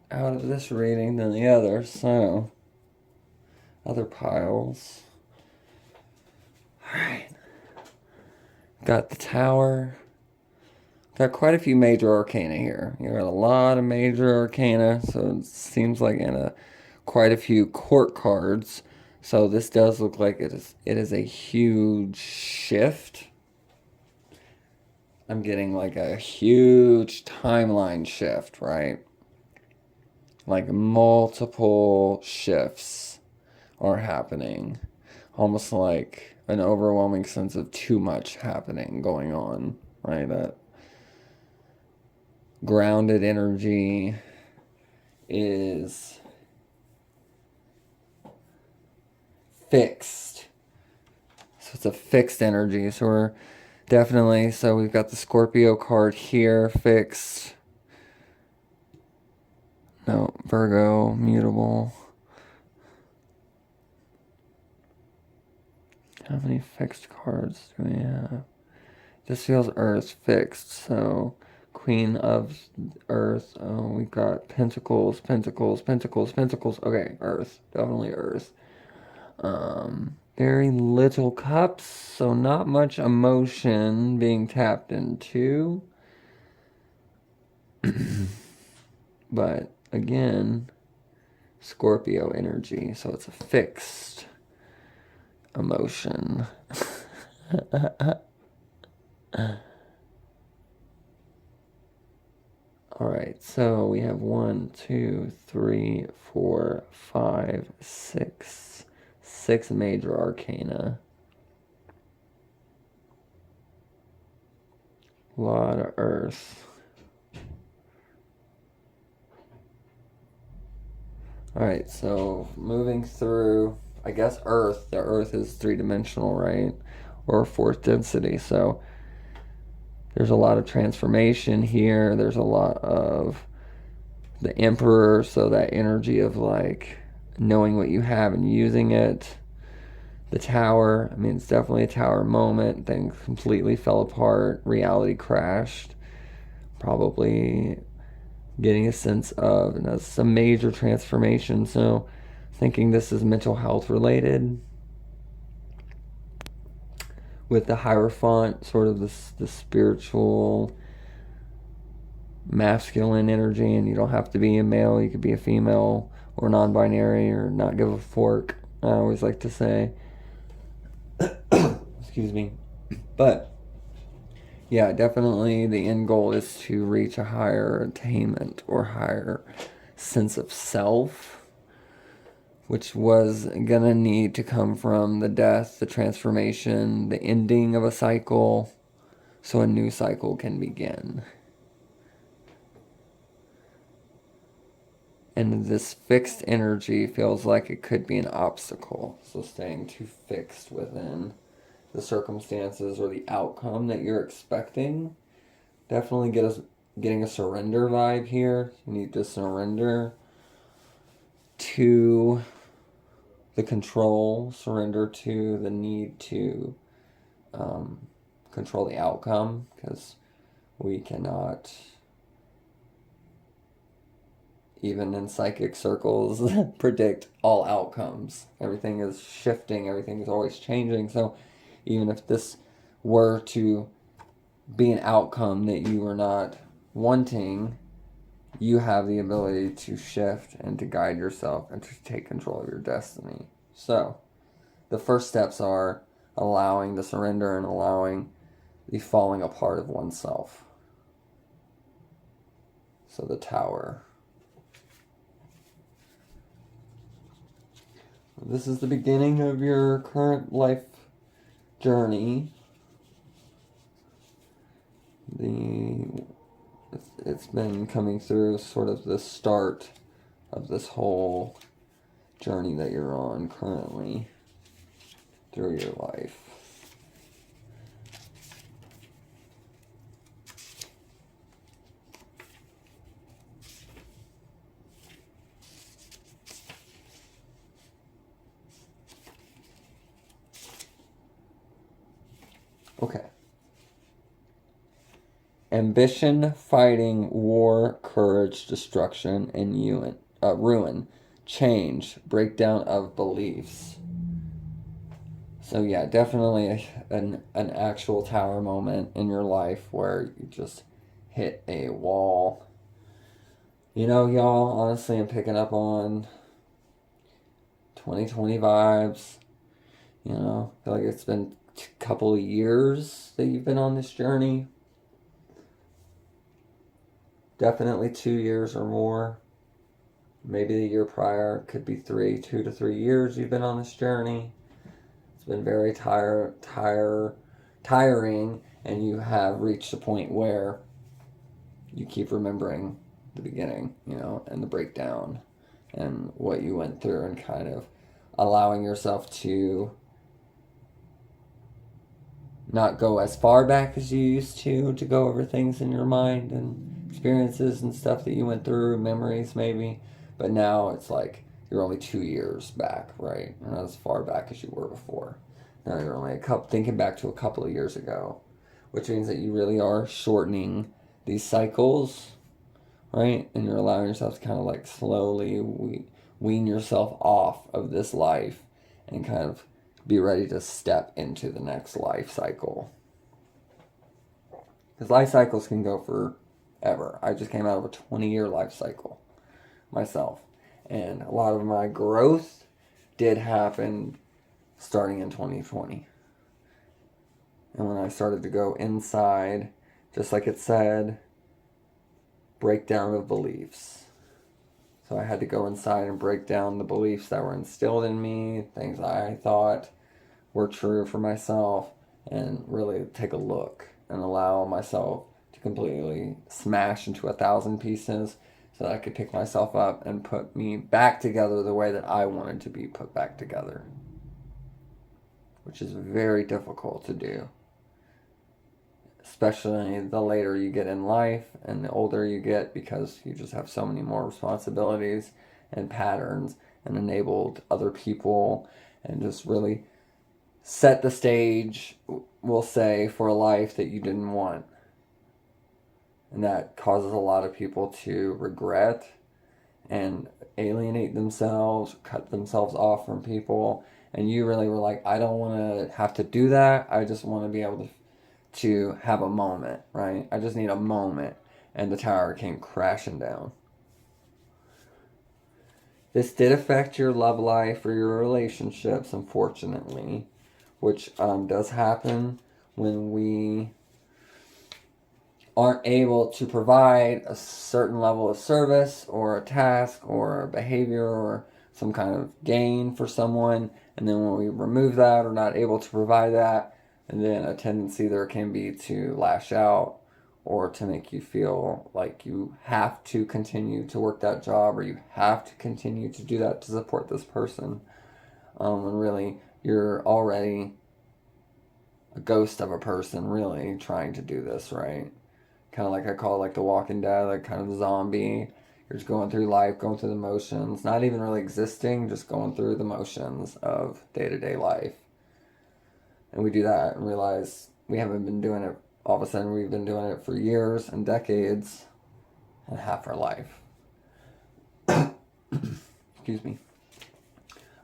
out of this reading than the others, so other piles. Alright, got the Tower. Got quite a few major arcana here. You got a lot of major arcana, so it seems like quite a few court cards. So this does look like it is a huge shift. I'm getting like a huge timeline shift, right? Like multiple shifts are happening. Almost like an overwhelming sense of too much happening going on, right? That grounded energy is fixed. So it's a fixed energy. So we're definitely, so we've got the Scorpio card here, fixed. No, Virgo, mutable. How many fixed cards do we have? This feels Earth fixed, so Queen of Earth. Oh, we got Pentacles, Pentacles, Pentacles, Pentacles. Okay, Earth. Definitely Earth. Very little cups, so not much emotion being tapped into. But again, Scorpio energy, so it's a fixed emotion. Alright, so we have 1, 2, 3, 4, 5, 6. 6 major arcana. A lot of Earth. Alright, so moving through, I guess Earth. The Earth is 3-dimensional, right? Or 4th density, so there's a lot of transformation here. There's a lot of the Emperor, so that energy of like knowing what you have and using it. The Tower, I mean, it's definitely a Tower moment. Things completely fell apart. Reality crashed. Probably getting a sense of, and that's a major transformation. So thinking this is mental health related. With the Hierophant, sort of the spiritual masculine energy, and you don't have to be a male, you could be a female or non-binary or not give a fork, I always like to say. Excuse me. But yeah, definitely the end goal is to reach a higher attainment or higher sense of self, which was gonna need to come from the death, the transformation, the ending of a cycle, so a new cycle can begin. And this fixed energy feels like it could be an obstacle. So staying too fixed within the circumstances or the outcome that you're expecting definitely getting a surrender vibe here. You need to surrender to the control, surrender to the need to control the outcome, because we cannot, even in psychic circles, predict all outcomes. Everything is shifting, everything is always changing. So even if this were to be an outcome that you were not wanting, you have the ability to shift and to guide yourself and to take control of your destiny. So the first steps are allowing the surrender and allowing the falling apart of oneself. So the Tower. This is the beginning of your current life journey. It's been coming through sort of the start of this whole journey that you're on currently through your life. Okay. Ambition, fighting, war, courage, destruction, and ruin, change, breakdown of beliefs. So yeah, definitely an actual Tower moment in your life where you just hit a wall. You know, y'all, honestly, I'm picking up on 2020 vibes. You know, I feel like it's been a couple of years that you've been on this journey. Definitely 2 years or more. Maybe the year prior, could be 2 to 3 years you've been on this journey. It's been very tiring, and you have reached a point where you keep remembering the beginning, you know, and the breakdown and what you went through, and kind of allowing yourself to not go as far back as you used to go over things in your mind and experiences and stuff that you went through, memories maybe. But now it's like you're only 2 years back, right? Not as far back as you were before. Now you're only thinking back to a couple of years ago, which means that you really are shortening these cycles, right? And you're allowing yourself to kind of like slowly wean yourself off of this life and kind of be ready to step into the next life cycle. Because life cycles can go forever. I just came out of a 20-year life cycle myself. And a lot of my growth did happen starting in 2020. And when I started to go inside, just like it said, breakdown of beliefs. So I had to go inside and break down the beliefs that were instilled in me, things I thought were true for myself, and really take a look and allow myself to completely smash into 1,000 pieces so that I could pick myself up and put me back together the way that I wanted to be put back together, which is very difficult to do, especially the later you get in life and the older you get, because you just have so many more responsibilities and patterns and enabled other people, and just really set the stage, we'll say, for a life that you didn't want. And that causes a lot of people to regret and alienate themselves, cut themselves off from people. And you really were like, I don't want to have to do that. I just want to be able to have a moment, right? I just need a moment. And the tower came crashing down. This did affect your love life or your relationships, unfortunately, which does happen when we aren't able to provide a certain level of service or a task or a behavior or some kind of gain for someone. And then when we remove that or not able to provide that, and then a tendency there can be to lash out or to make you feel like you have to continue to work that job or you have to continue to do that to support this person. When really you're already a ghost of a person really trying to do this, right? kind of like I call it, like The Walking Dead, like kind of zombie. You're just going through life, going through the motions, not even really existing, just going through the motions of day-to-day life. And we do that and realize we haven't been doing it. All of a sudden, we've been doing it for years and decades and half our life. Excuse me.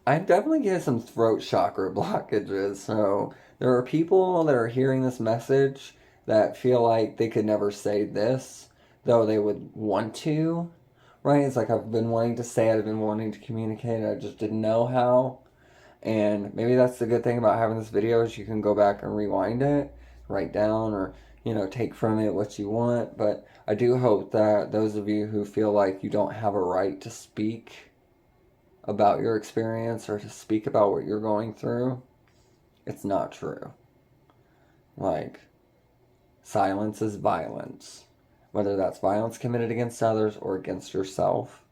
I definitely get some throat chakra blockages. So there are people that are hearing this message that feel like they could never say this, though they would want to, right? It's like I've been wanting to say it, I've been wanting to communicate, I just didn't know how. And maybe that's the good thing about having this video is you can go back and rewind it, write down, or, take from it what you want. But I do hope that those of you who feel like you don't have a right to speak about your experience or to speak about what you're going through, it's not true. Like, silence is violence. Whether that's violence committed against others or against yourself.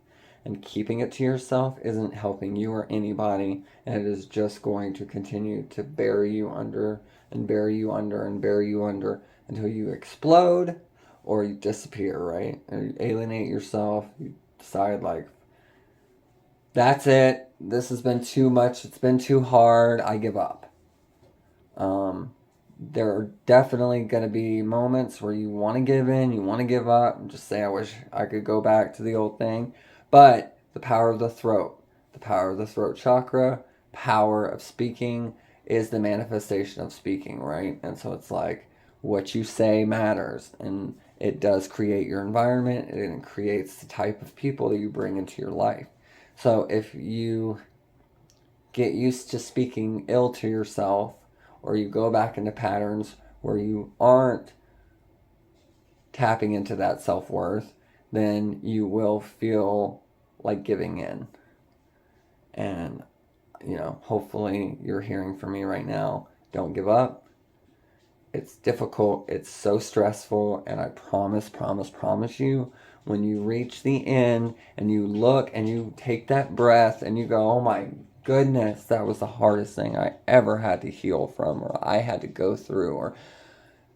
And keeping it to yourself isn't helping you or anybody, and it is just going to continue to bury you under and bury you under and bury you under until you explode or you disappear, right? And you alienate yourself. You decide, like, that's it. This has been too much. It's been too hard. I give up. There are definitely going to be moments where you want to give in, you want to give up, and just say, I wish I could go back to the old thing. But the power of the throat chakra, power of speaking is the manifestation of speaking, right? And so it's like what you say matters, and it does create your environment, and it creates the type of people that you bring into your life. So if you get used to speaking ill to yourself, or you go back into patterns where you aren't tapping into that self-worth, then you will feel like giving in. And, hopefully you're hearing from me right now. Don't give up. It's difficult. It's so stressful. And I promise you, when you reach the end and you look and you take that breath and you go, oh my goodness, that was the hardest thing I ever had to heal from, or I had to go through, or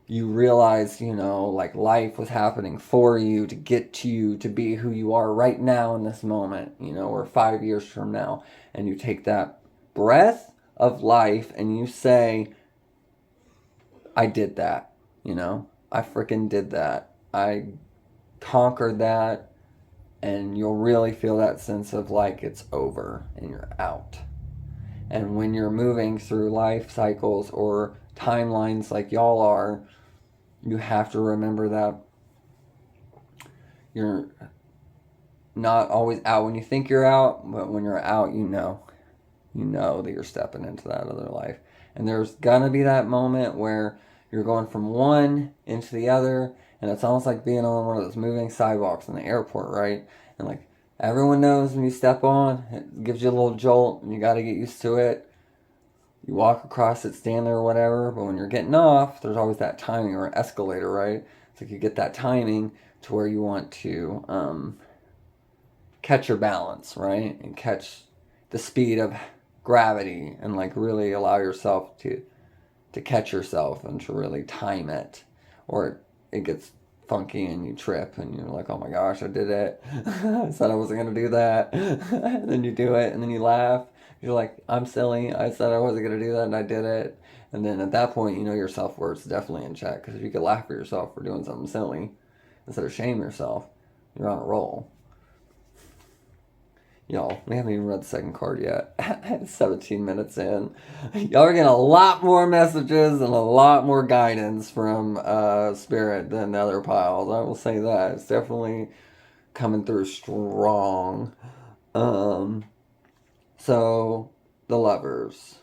you realize, like life was happening for you to get to you to be who you are right now in this moment, or 5 years from now. And you take that breath of life and you say, I did that, I freaking did that. I conquered that. And you'll really feel that sense of like it's over and you're out. And when you're moving through life cycles or timelines like y'all are, you have to remember that you're not always out when you think you're out, but when you're out, you know that you're stepping into that other life. And there's gonna be that moment where you're going from one into the other, and it's almost like being on one of those moving sidewalks in the airport, right? And like everyone knows when you step on, it gives you a little jolt, and you got to get used to it. You walk across it, stand there or whatever, but when you're getting off, there's always that timing, or an escalator, right? It's like you get that timing to where you want to catch your balance, right? And catch the speed of gravity and like really allow yourself to catch yourself and to really time it, or it gets funky and you trip and you're like, oh my gosh, I did it. I said I wasn't going to do that. And then you do it and then you laugh. You're like, I'm silly. I said I wasn't going to do that and I did it. And then at that point, your self-worth's definitely in check, because if you could laugh at yourself for doing something silly instead of shame yourself, you're on a roll. Y'all, we haven't even read the second card yet. 17 minutes in. Y'all are getting a lot more messages and a lot more guidance from Spirit than the other piles. I will say that. It's definitely coming through strong. So, the Lovers.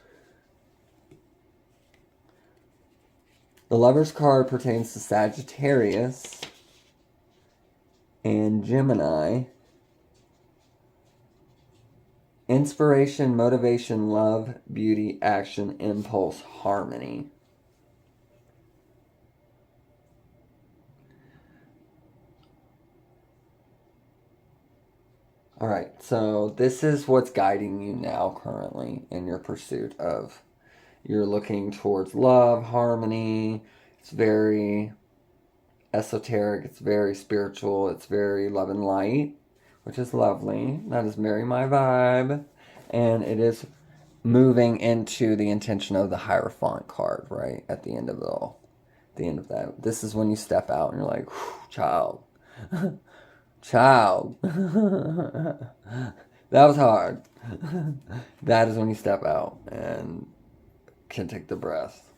The Lovers card pertains to Sagittarius and Gemini. Inspiration, motivation, love, beauty, action, impulse, harmony. All right, so this is what's guiding you now currently in your pursuit of, you're looking towards love, harmony. It's very esoteric, it's very spiritual, it's very love and light, which is lovely. That is very my vibe. And it is moving into the intention of the Hierophant card, right? At the end of it all. At the end of that. This is when you step out and you're like, child. Child. That was hard. That is when you step out and can take the breath.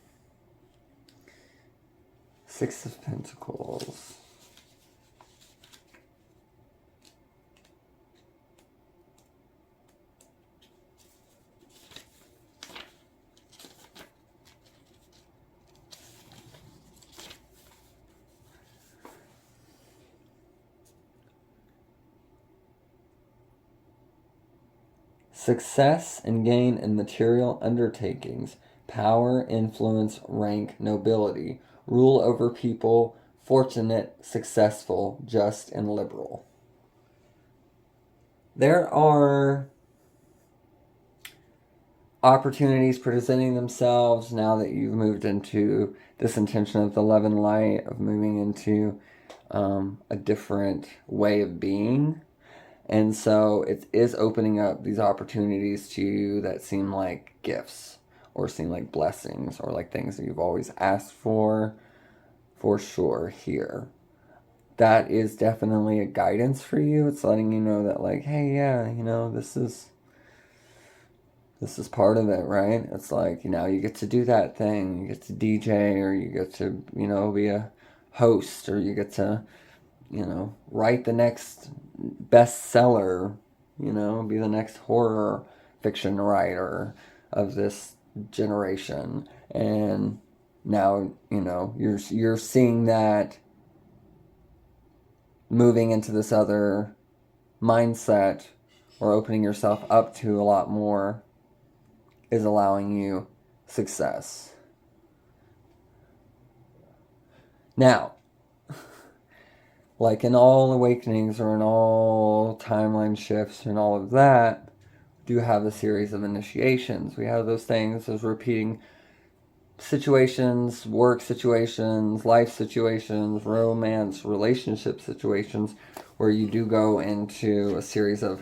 Six of Pentacles. Success and gain in material undertakings, power, influence, rank, nobility, rule over people, fortunate, successful, just, and liberal. There are opportunities presenting themselves now that you've moved into this intention of the love and light, of moving into a different way of being. And so it is opening up these opportunities to you that seem like gifts or seem like blessings or like things that you've always asked for sure here. That is definitely a guidance for you. It's letting you know that like, hey, yeah, you know, this is part of it, right? It's like, you know, you get to do that thing. You get to DJ, or you get to, you know, be a host, or you get to, you know, write the next bestseller, you know, be the next horror fiction writer of this generation. And now, you know, you're seeing that moving into this other mindset, or opening yourself up to a lot more, is allowing you success. Now, like in all awakenings or in all timeline shifts and all of that, do have a series of initiations. We have those things, those repeating situations, work situations, life situations, romance, relationship situations, where you do go into a series of,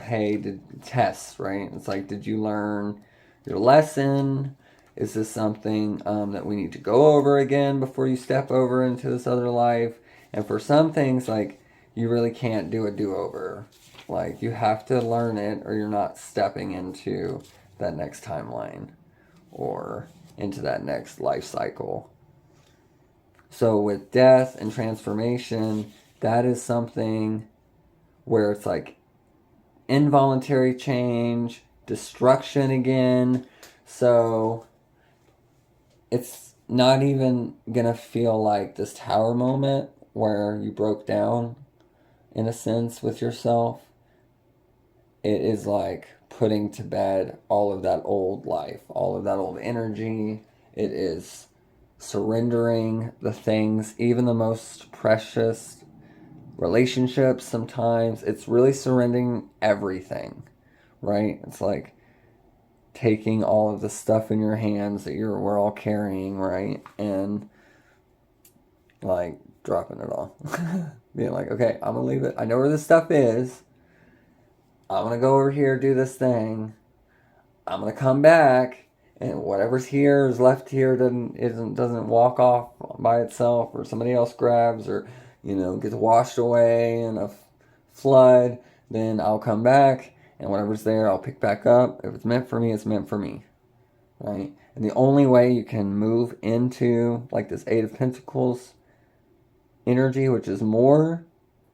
tests, right? It's like, did you learn your lesson? Is this something that we need to go over again before you step over into this other life? And for some things, like, you really can't do a do-over. Like, you have to learn it, or you're not stepping into that next timeline or into that next life cycle. So with death and transformation, that is something where it's like involuntary change, destruction again. So it's not even gonna feel like this tower moment where you broke down, in a sense, with yourself. It is like putting to bed all of that old life, all of that old energy. It is surrendering the things, even the most precious relationships sometimes. It's really surrendering everything, right? It's like taking all of the stuff in your hands that we're all carrying, right? And like dropping it all. Being like, okay, I'm gonna leave it. I know where this stuff is. I'm gonna go over here, do this thing. I'm gonna come back, and whatever's here is left here doesn't walk off by itself, or somebody else grabs, or gets washed away in a flood. Then I'll come back, and whatever's there, I'll pick back up. If it's meant for me, it's meant for me, right? And the only way you can move into like this Eight of Pentacles energy, which is more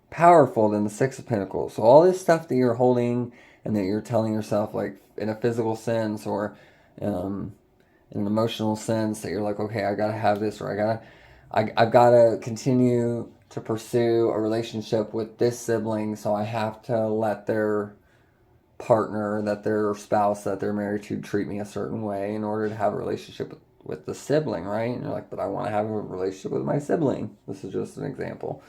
powerful than the Six of Pentacles. So all this stuff that you're holding and that you're telling yourself, like in a physical sense or in an emotional sense, that you're like, okay, I gotta have this, or I've gotta continue to pursue a relationship with this sibling, so I have to let their partner, that their spouse that they're married to, treat me a certain way in order to have a relationship with the sibling, right? And you're like, but I want to have a relationship with my sibling. This is just an example.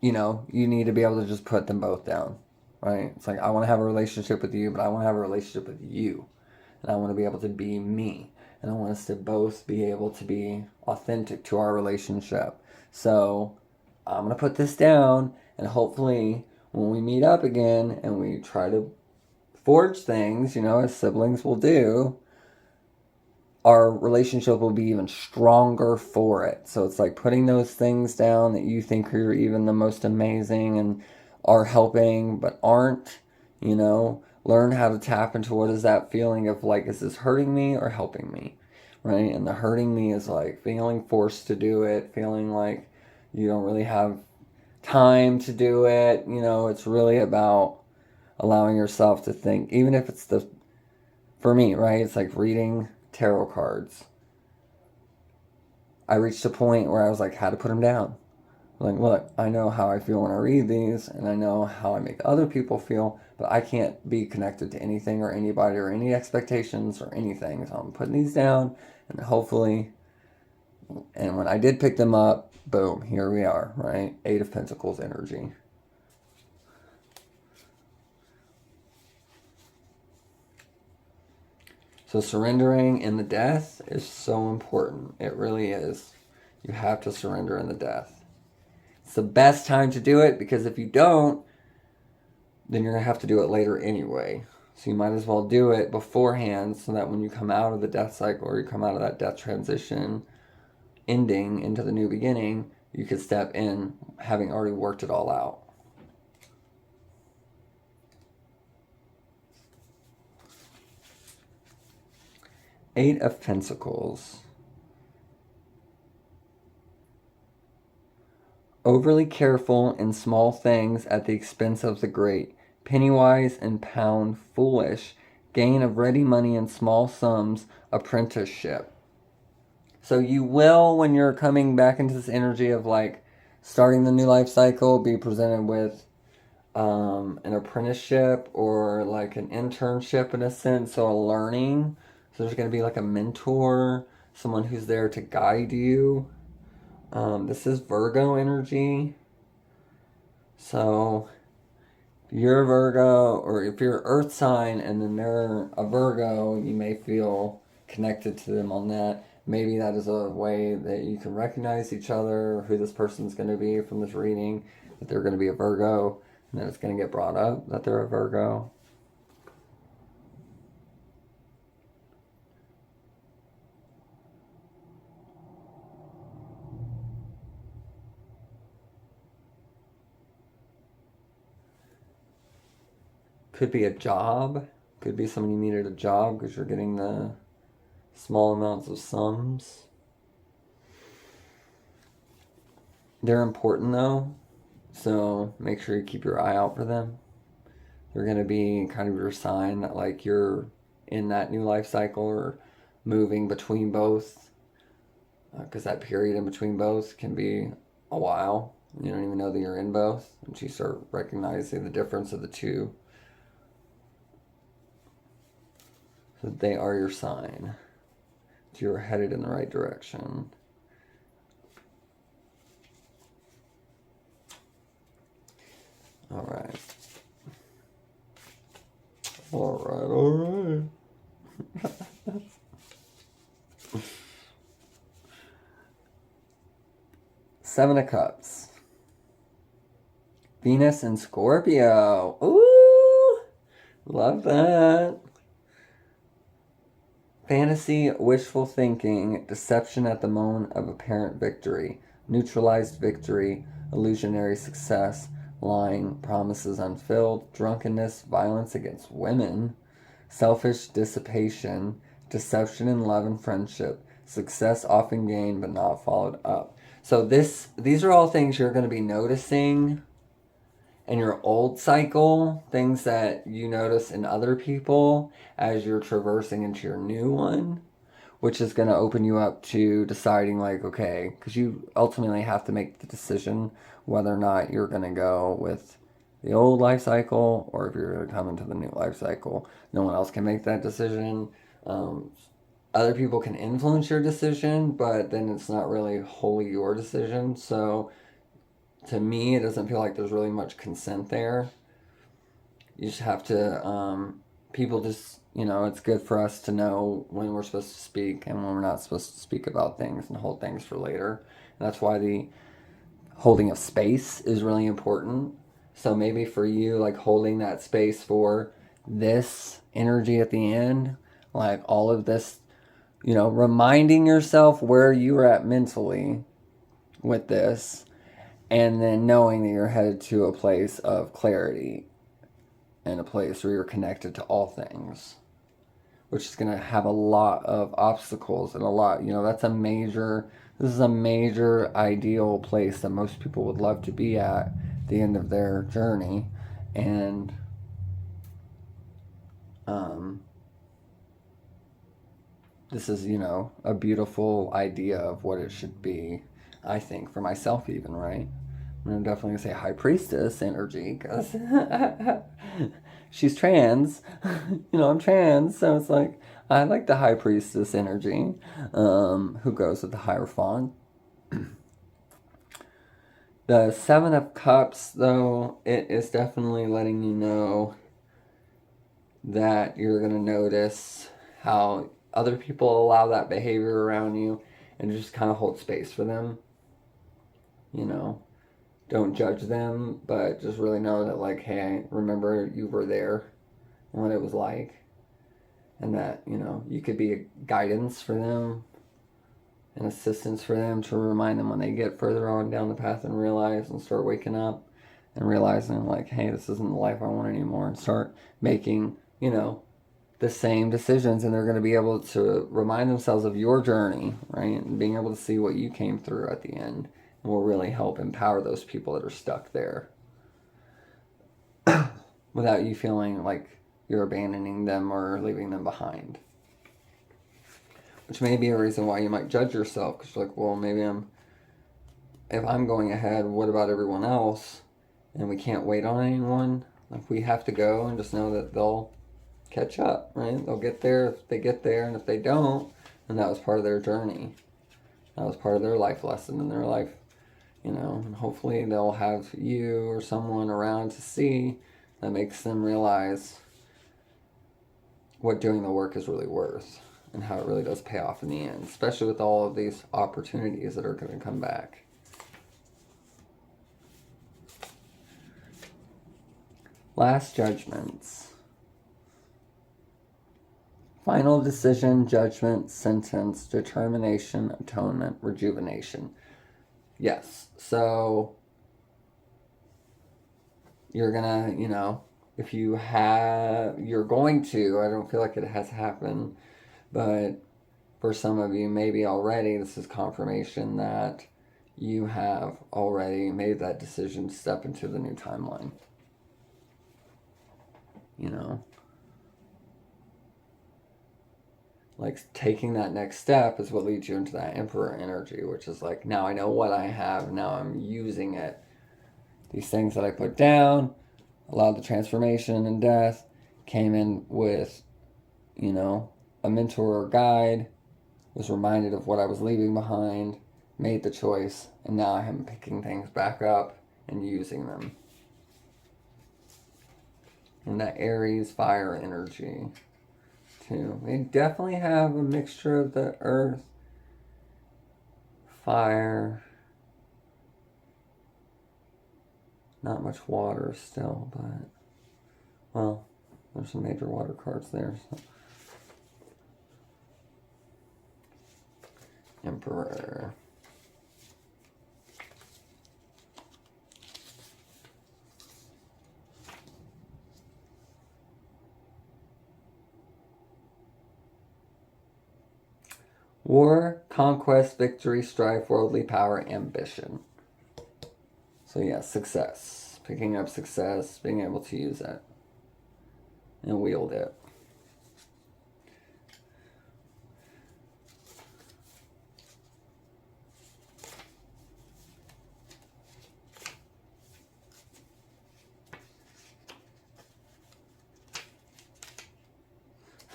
You need to be able to just put them both down, right? It's like, I want to have a relationship with you, but I want to have a relationship with you. And I want to be able to be me. and I want us to both be able to be authentic to our relationship. So I'm going to put this down, and hopefully when we meet up again and we try to forge things, as siblings will do, our relationship will be even stronger for it. So it's like putting those things down that you think are even the most amazing and are helping but aren't, learn how to tap into what is that feeling of like, is this hurting me or helping me, right? And the hurting me is like feeling forced to do it, feeling like you don't really have time to do it. It's really about allowing yourself to think, even if it's for me, right? It's like reading tarot cards. I reached a point where I was like, how to put them down. Like, look, I know how I feel when I read these, and I know how I make other people feel, but I can't be connected to anything or anybody or any expectations or anything. So I'm putting these down, and hopefully, and when I did pick them up, boom, here we are, right? Eight of Pentacles energy. So surrendering in the death is so important. It really is. You have to surrender in the death. It's the best time to do it, because if you don't, then you're going to have to do it later anyway. So you might as well do it beforehand, so that when you come out of the death cycle, or you come out of that death transition ending into the new beginning, you could step in having already worked it all out. Eight of Pentacles. Overly careful in small things at the expense of the great. Penny-wise and pound foolish. Gain of ready money in small sums. Apprenticeship. So you will, when you're coming back into this energy of like starting the new life cycle, be presented with an apprenticeship or like an internship in a sense, so a learning. So there's going to be like a mentor, someone who's there to guide you. This is Virgo energy. So if you're a Virgo, or if you're an Earth sign and then they're a Virgo, you may feel connected to them on that. Maybe that is a way that you can recognize each other, who this person's going to be from this reading, that they're going to be a Virgo, and then it's going to get brought up that they're a Virgo. Could be a job. Could be someone you meet at a job because you're getting the small amounts of sums. They're important though, so make sure you keep your eye out for them. They're going to be kind of your sign that like you're in that new life cycle or moving between both, because that period in between both can be a while. You don't even know that you're in both, and you start recognizing the difference of the two. So they are your sign. So you're headed in the right direction. All right. All right. Seven of Cups. Venus and Scorpio. Ooh! Love that. Fantasy, wishful thinking, deception at the moment of apparent victory, neutralized victory, illusionary success, lying, promises unfilled, drunkenness, violence against women, selfish dissipation, deception in love and friendship, success often gained but not followed up. So these are all things you're going to be noticing in your old cycle, things that you notice in other people as you're traversing into your new one, which is going to open you up to deciding like, okay, because you ultimately have to make the decision whether or not you're going to go with the old life cycle or if you're going to come into the new life cycle. No one else can make that decision. Other people can influence your decision, but then it's not really wholly your decision. So to me, it doesn't feel like there's really much consent there. You just have to, people just it's good for us to know when we're supposed to speak and when we're not supposed to speak about things and hold things for later. And that's why the holding of space is really important. So maybe for you, like holding that space for this energy at the end, like all of this, reminding yourself where you're at mentally with this, and then knowing that you're headed to a place of clarity and a place where you're connected to all things, which is going to have a lot of obstacles and a lot, this is a major ideal place that most people would love to be at the end of their journey. And this is, a beautiful idea of what it should be, I think, for myself even, right? I'm definitely going to say high priestess energy, because she's trans. I'm trans, so it's like, I like the high priestess energy, who goes with the Hierophant. The Seven of Cups, though, it is definitely letting you know that you're going to notice how other people allow that behavior around you, and just kind of hold space for them. Don't judge them, but just really know that, like, hey, remember you were there and what it was like. And that, you could be a guidance for them, an assistance for them, to remind them when they get further on down the path and realize and start waking up and realizing, like, hey, this isn't the life I want anymore, and start making, the same decisions. And they're going to be able to remind themselves of your journey, right? And being able to see what you came through at the end will really help empower those people that are stuck there without you feeling like you're abandoning them or leaving them behind. Which may be a reason why you might judge yourself, because you're like, well, maybe if I'm going ahead, what about everyone else? And we can't wait on anyone. Like, we have to go and just know that they'll catch up, right? They'll get there if they get there, and if they don't, then that was part of their journey. That was part of their life lesson in their life. And hopefully they'll have you or someone around to see that makes them realize what doing the work is really worth and how it really does pay off in the end, especially with all of these opportunities that are going to come back. Last judgments. Final decision, judgment, sentence, determination, atonement, rejuvenation. Yes, so you're gonna, if you're going to, I don't feel like it has happened, but for some of you, maybe already, this is confirmation that you have already made that decision to step into the new timeline. Like, taking that next step is what leads you into that Emperor energy, which is like, now I know what I have, now I'm using it. These things that I put down, allowed the transformation and death, came in with, a mentor or guide, was reminded of what I was leaving behind, made the choice, and now I am picking things back up and using them. And that Aries fire energy, too. They definitely have a mixture of the earth, fire, not much water still, but, well, there's some major water cards there. So. Emperor. War, conquest, victory, strife, worldly power, ambition. So yeah, success. Picking up success, being able to use it and wield it.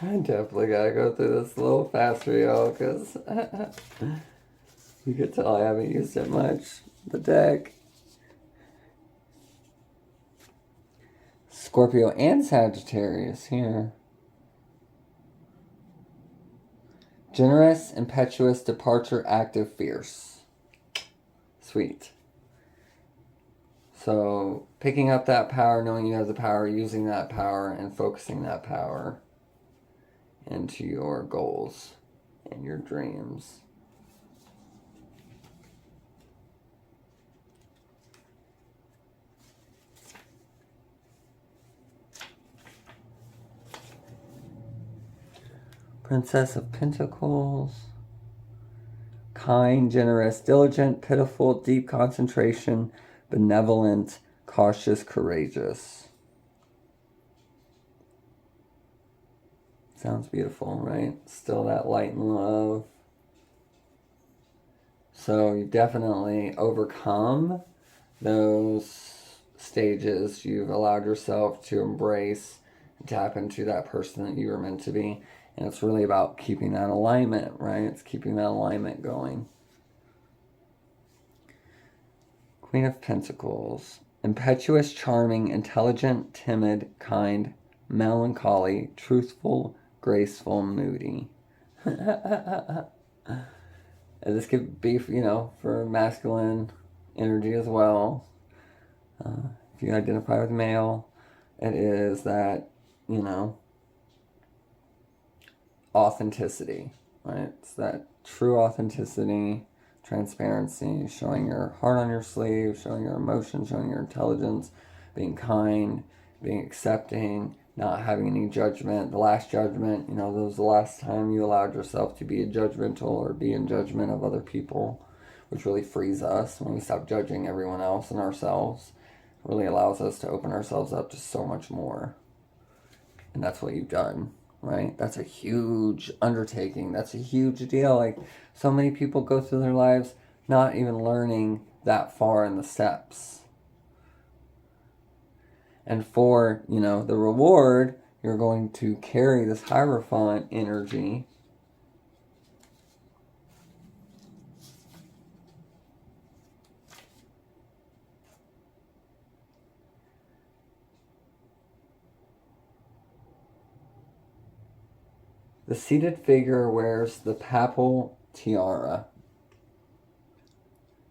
I definitely gotta go through this a little faster, y'all, because you could tell I haven't used it much. The deck. Scorpio and Sagittarius here. Generous, impetuous, departure, active, fierce. Sweet. So picking up that power, knowing you have the power, using that power, and focusing that power into your goals and your dreams. Princess of Pentacles. Kind, generous, diligent, pitiful, deep concentration, benevolent, cautious, courageous. Sounds beautiful, right? Still that light and love. So you've definitely overcome those stages. You've allowed yourself to embrace and tap into that person that you were meant to be. And it's really about keeping that alignment, right? It's keeping that alignment going. Queen of Pentacles. Impetuous, charming, intelligent, timid, kind, melancholy, truthful, graceful, moody. And this could be, for masculine energy as well. If you identify with male, it is that, authenticity, right? It's that true authenticity, transparency, showing your heart on your sleeve, showing your emotions, showing your intelligence, being kind, being accepting, not having any judgment. The last judgment, that was the last time you allowed yourself to be judgmental or be in judgment of other people, which really frees us when we stop judging everyone else and ourselves. It really allows us to open ourselves up to so much more. And that's what you've done. Right? That's a huge undertaking. That's a huge deal. Like, so many people go through their lives not even learning that far in the steps. And for, the reward, you're going to carry this Hierophant energy. The seated figure wears the papal tiara.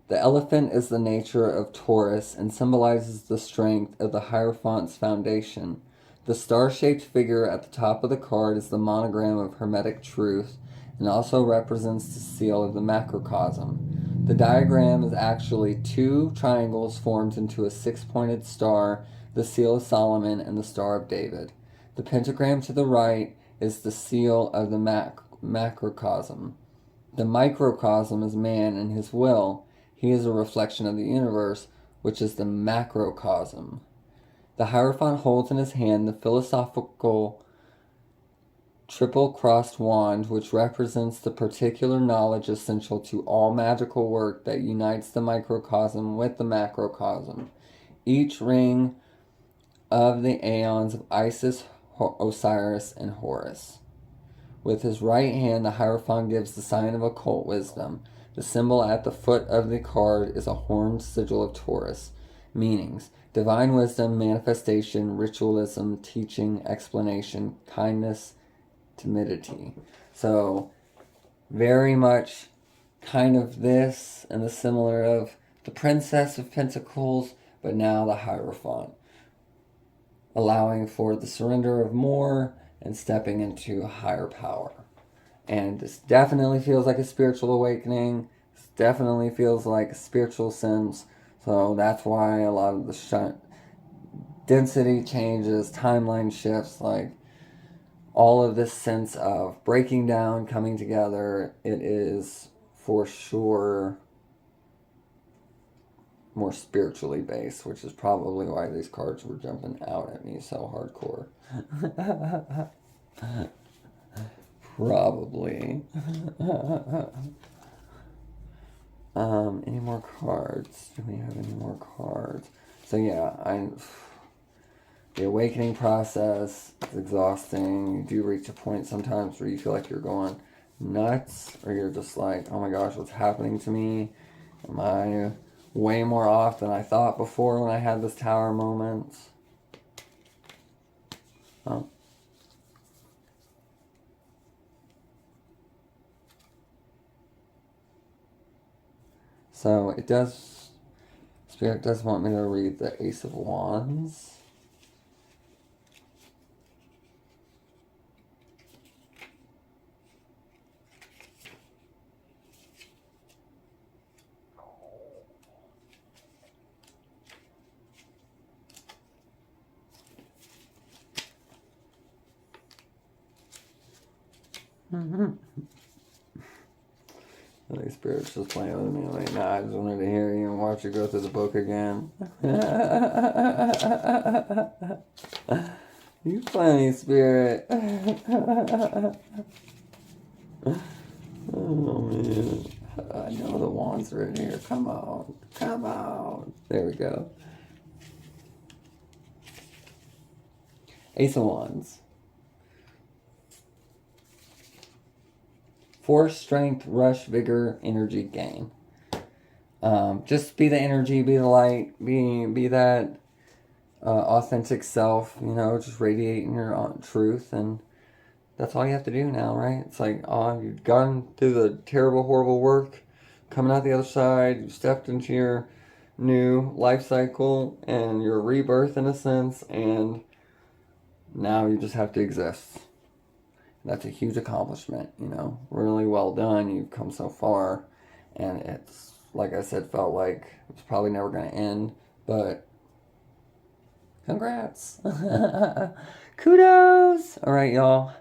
The elephant is the nature of Taurus and symbolizes the strength of the Hierophant's foundation. The star-shaped figure at the top of the card is the monogram of Hermetic truth and also represents the seal of the macrocosm. The diagram is actually two triangles formed into a six-pointed star, the seal of Solomon and the Star of David. The pentagram to the right is the seal of the macrocosm. The microcosm is man and his will. He is a reflection of the universe, which is the macrocosm. The Hierophant holds in his hand the philosophical triple-crossed wand, which represents the particular knowledge essential to all magical work that unites the microcosm with the macrocosm. Each ring of the aeons of Isis, Osiris, and Horus. With his right hand, the Hierophant gives the sign of occult wisdom. The symbol at the foot of the card is a horned sigil of Taurus. Meanings: divine wisdom, manifestation, ritualism, teaching, explanation, kindness, timidity. So, very much kind of this and the similar of the Princess of Pentacles, but now the Hierophant. Allowing for the surrender of more and stepping into a higher power. And this definitely feels like a spiritual awakening. This definitely feels like a spiritual sense. So that's why a lot of the density changes, timeline shifts, like all of this sense of breaking down, coming together, it is for sure more spiritually based, which is probably why these cards were jumping out at me so hardcore. Probably. Any more cards? Do we have any more cards? So yeah, the awakening process is exhausting. You do reach a point sometimes where you feel like you're going nuts, or you're just like, oh my gosh, what's happening to me? Am I way more off than I thought before when I had this tower moment? Oh. So it does, Spirit does want me to read the Ace of Wands. Holy Spirit's just playing with me. Like, nah, I just wanted to hear you and watch you go through the book again. You funny, Spirit. Oh, man. I know the wands are in here. Come on. Come on. There we go. Ace of Wands. Force, strength, rush, vigor, energy, gain. Just be the energy, be the light, be that authentic self, you know, just radiating your truth, and that's all you have to do now, right? It's like, oh, you've gone through the terrible, horrible work, coming out the other side, you stepped into your new life cycle and your rebirth in a sense, and now you just have to exist. That's a huge accomplishment, you know. Really well done. You've come so far. And it's, like I said, felt like it's probably never going to end. But congrats. Kudos. All right, y'all.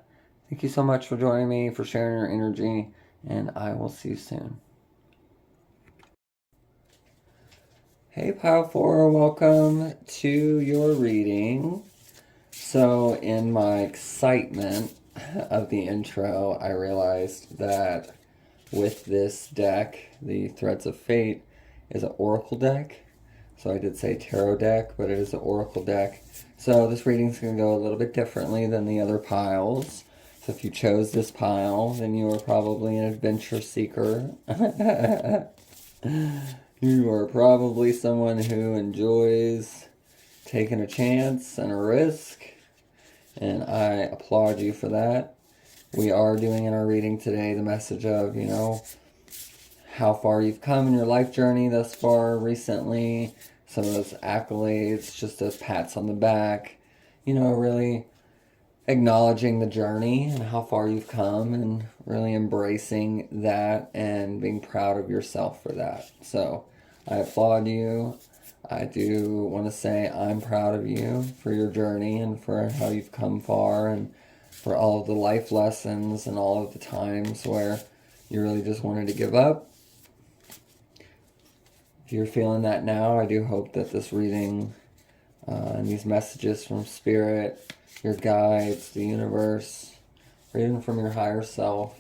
Thank you so much for joining me, for sharing your energy. And I will see you soon. Hey, Pile 4. Welcome to your reading. So, in my excitement of the intro, I realized that with this deck, the Threads of Fate is an oracle deck. So I did say tarot deck, but it is an oracle deck. So this reading is going to go a little bit differently than the other piles. So if you chose this pile, then you are probably an adventure seeker. You are probably someone who enjoys taking a chance and a risk. And I applaud you for that. We are doing in our reading today the message of, you know, how far you've come in your life journey thus far recently. Some of those accolades, just those pats on the back. You know, really acknowledging the journey and how far you've come and really embracing that and being proud of yourself for that. So I applaud you. I do want to say I'm proud of you for your journey and for how you've come far and for all of the life lessons and all of the times where you really just wanted to give up. If you're feeling that now, I do hope that this reading and these messages from Spirit, your guides, the universe, or even from your higher self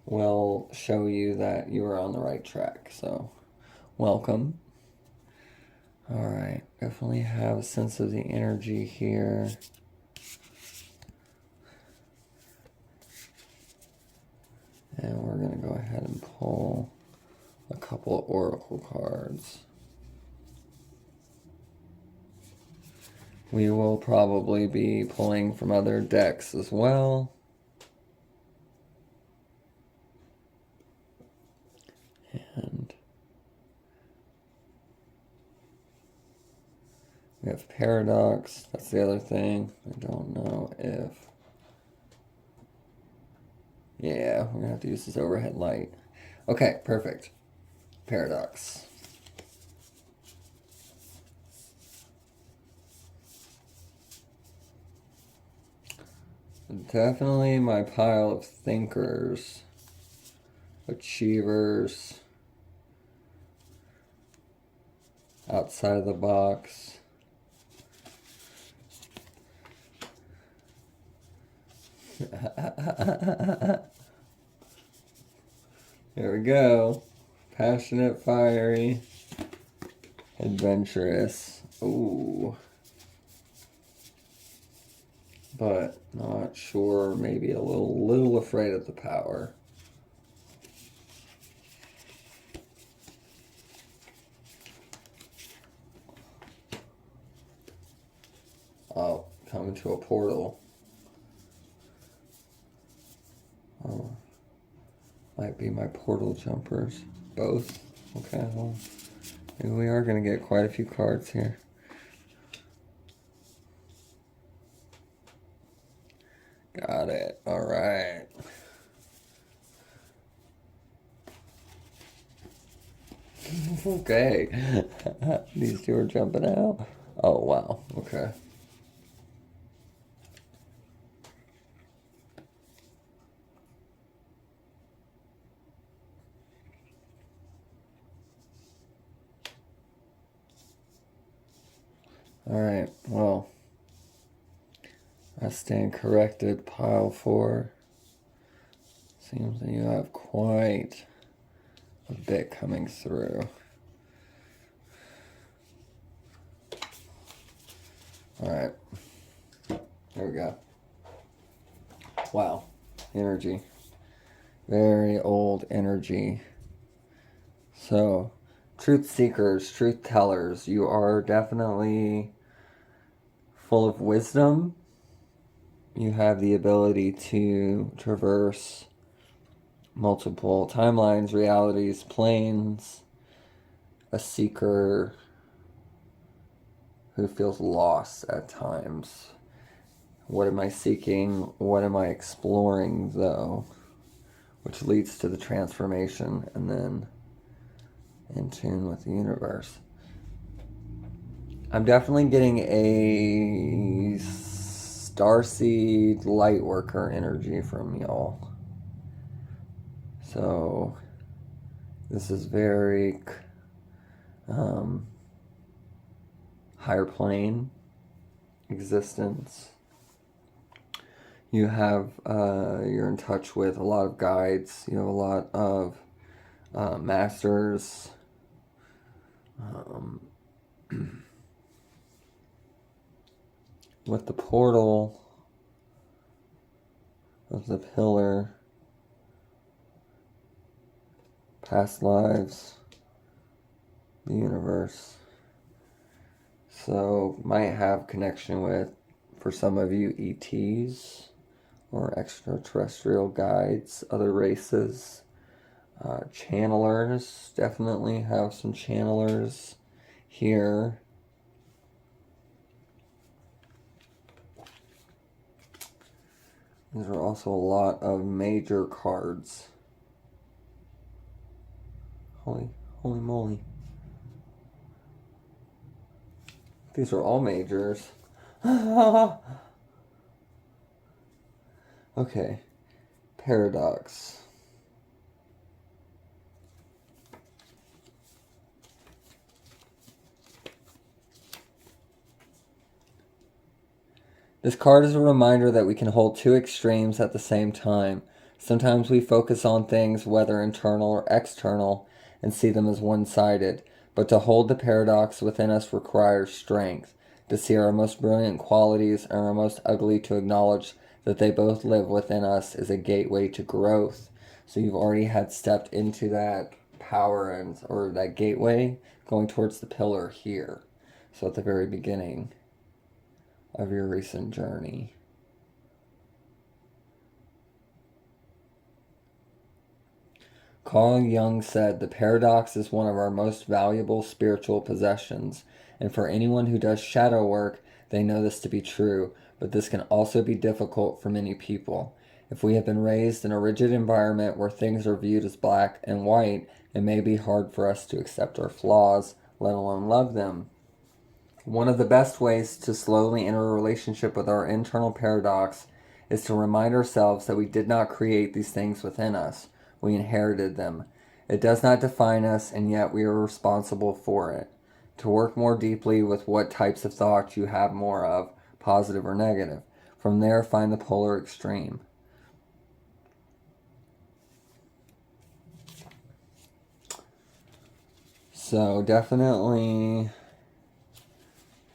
will show you that you are on the right track. So, welcome. Alright, definitely have a sense of the energy here. And we're going to go ahead and pull a couple of oracle cards. We will probably be pulling from other decks as well. And we have paradox. That's the other thing. I don't know if... Yeah, we're going to have to use this overhead light. Okay, perfect. Paradox. Definitely my pile of thinkers, achievers, outside of the box. There we go. Passionate, fiery, adventurous. Ooh. But not sure, maybe a little afraid of the power. Oh, coming to a portal. Oh, might be my portal jumpers. Both. Okay, well, maybe we are going to get quite a few cards here. Got it. All right. Okay. These two are jumping out. Oh, wow. Okay. All right. Well, I stand corrected. Pile 4. Seems that you have quite a bit coming through. All right. There we go. Wow. Energy. Very old energy. So, truth seekers, truth tellers, you are definitely full of wisdom. You have the ability to traverse multiple timelines, realities, planes. A seeker who feels lost at times. What am I seeking? What am I exploring, though? Which leads to the transformation and then in tune with the universe. I'm definitely getting a starseed lightworker energy from y'all. So this is very higher plane existence. You have, you're in touch with a lot of guides. You have a lot of masters. With the portal of the pillar, past lives, the universe. So might have connection with, for some of you, ETs or extraterrestrial guides, other races. Channelers, definitely have some channelers here. These are also a lot of major cards. Holy moly. These are all majors. Okay. Paradox. This card is a reminder that we can hold two extremes at the same time. Sometimes we focus on things, whether internal or external, and see them as one-sided. But to hold the paradox within us requires strength. To see our most brilliant qualities and our most ugly, to acknowledge that they both live within us, is a gateway to growth. So you've already had stepped into that power or that gateway going towards the pillar here. So at the very beginning of your recent journey. Carl Jung said, "The paradox is one of our most valuable spiritual possessions, and for anyone who does shadow work, they know this to be true, but this can also be difficult for many people. If we have been raised in a rigid environment where things are viewed as black and white, it may be hard for us to accept our flaws, let alone love them. One of the best ways to slowly enter a relationship with our internal paradox is to remind ourselves that we did not create these things within us. We inherited them. It does not define us, and yet we are responsible for it. To work more deeply with what types of thoughts you have more of, positive or negative. From there, find the polar extreme." So definitely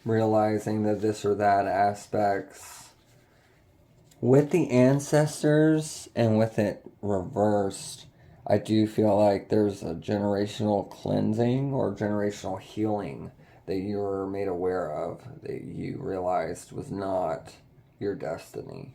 realizing that this or that aspects with the ancestors and with it reversed, I do feel like there's a generational cleansing or generational healing that you were made aware of, that you realized was not your destiny.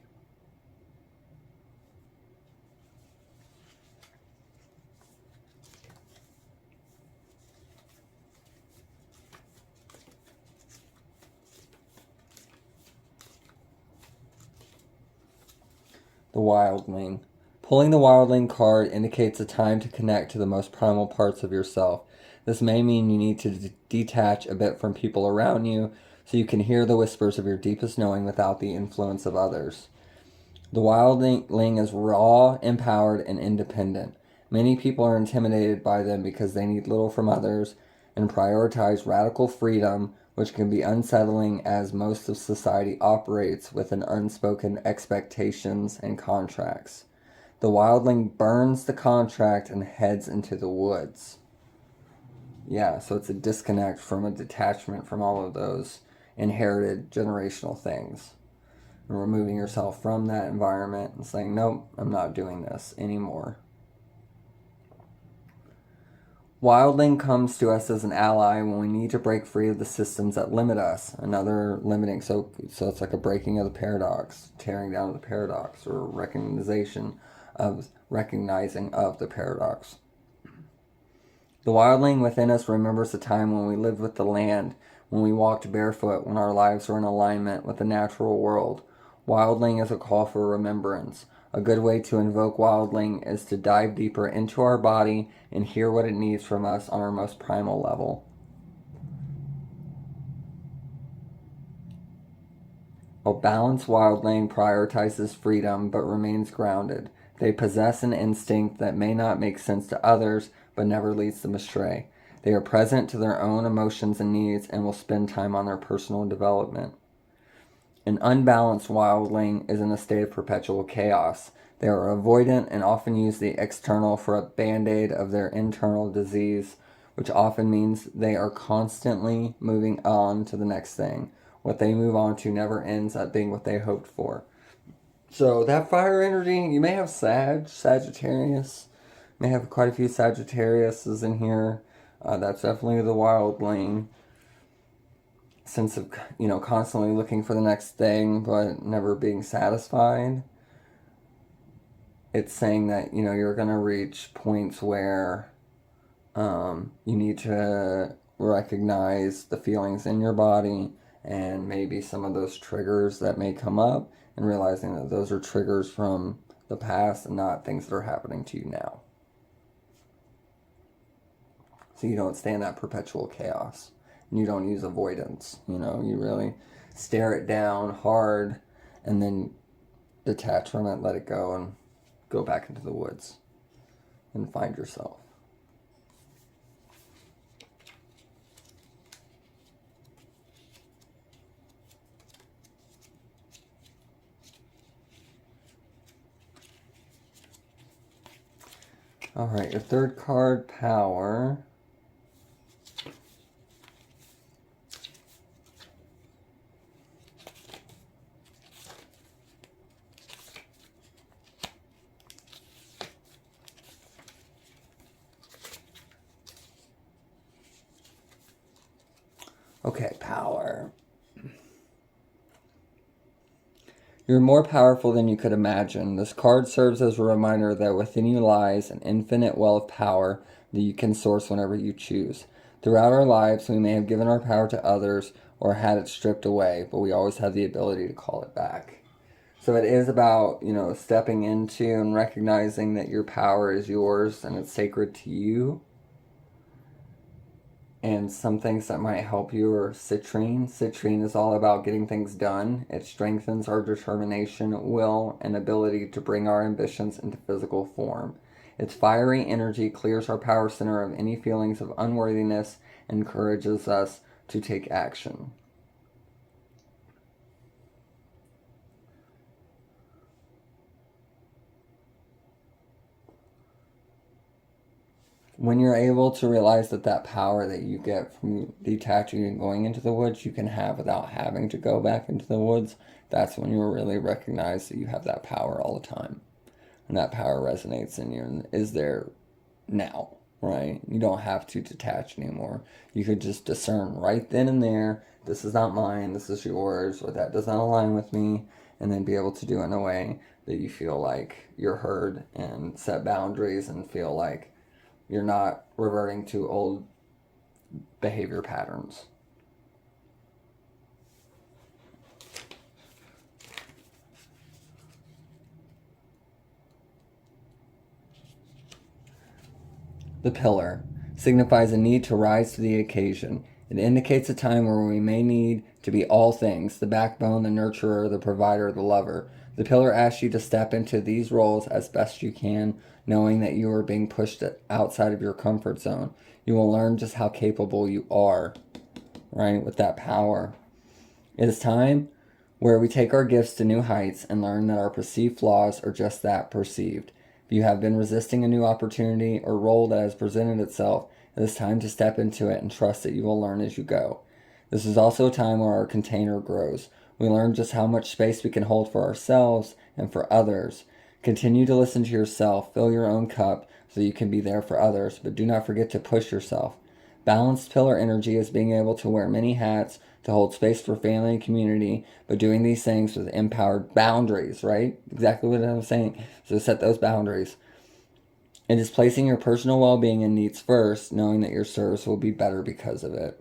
The wildling. Pulling the wildling card indicates a time to connect to the most primal parts of yourself. This may mean you need to detach a bit from people around you so you can hear the whispers of your deepest knowing without the influence of others. The wildling is raw, empowered, and independent. Many people are intimidated by them because they need little from others and prioritize radical freedom, which can be unsettling as most of society operates with an unspoken expectations and contracts. The wildling burns the contract and heads into the woods. Yeah, so it's a disconnect from a detachment from all of those inherited generational things. And removing yourself from that environment and saying, nope, I'm not doing this anymore. Wildling comes to us as an ally when we need to break free of the systems that limit us. Another limiting, so it's like a breaking of the paradox, tearing down the paradox, or recognizing of the paradox. The wildling within us remembers the time when we lived with the land, when we walked barefoot, when our lives were in alignment with the natural world. Wildling is a call for remembrance. A good way to invoke wildling is to dive deeper into our body and hear what it needs from us on our most primal level. A balanced wildling prioritizes freedom but remains grounded. They possess an instinct that may not make sense to others but never leads them astray. They are present to their own emotions and needs and will spend time on their personal development. An unbalanced wildling is in a state of perpetual chaos. They are avoidant and often use the external for a band-aid of their internal disease, which often means they are constantly moving on to the next thing. What they move on to never ends up being what they hoped for. So that fire energy, you may have Sagittarius, may have quite a few Sagittariuses in here. That's definitely the wildling. Sense of, constantly looking for the next thing but never being satisfied. It's saying that, you're going to reach points where you need to recognize the feelings in your body and maybe some of those triggers that may come up, and realizing that those are triggers from the past and not things that are happening to you now. So you don't stay in that perpetual chaos. And you don't use avoidance. You really stare it down hard and then detach from it, let it go, and go back into the woods and find yourself. All right, your third card, Power. Okay, Power. You're more powerful than you could imagine. This card serves as a reminder that within you lies an infinite well of power that you can source whenever you choose. Throughout our lives, we may have given our power to others or had it stripped away, but we always have the ability to call it back. So it is about, stepping into and recognizing that your power is yours and it's sacred to you. And some things that might help you are citrine. Citrine is all about getting things done. It strengthens our determination, will, and ability to bring our ambitions into physical form. Its fiery energy clears our power center of any feelings of unworthiness and encourages us to take action. When you're able to realize that power that you get from detaching and going into the woods, you can have without having to go back into the woods, that's when you'll really recognize that you have that power all the time. And that power resonates in you and is there now, right? You don't have to detach anymore. You could just discern right then and there, this is not mine, this is yours, or that does not align with me, and then be able to do it in a way that you feel like you're heard and set boundaries and feel like you're not reverting to old behavior patterns. The pillar signifies a need to rise to the occasion. It indicates a time where we may need to be all things: the backbone, the nurturer, the provider, the lover. The pillar asks you to step into these roles as best you can, knowing that you are being pushed outside of your comfort zone. You will learn just how capable you are, right, with that power. It is time where we take our gifts to new heights and learn that our perceived flaws are just that, perceived. If you have been resisting a new opportunity or role that has presented itself, it is time to step into it and trust that you will learn as you go. This is also a time where our container grows. We learn just how much space we can hold for ourselves and for others. Continue to listen to yourself, fill your own cup so you can be there for others, but do not forget to push yourself. Balanced pillar energy is being able to wear many hats, to hold space for family and community, but doing these things with empowered boundaries, right? Exactly what I'm saying. So set those boundaries. It is placing your personal well-being and needs first, knowing that your service will be better because of it.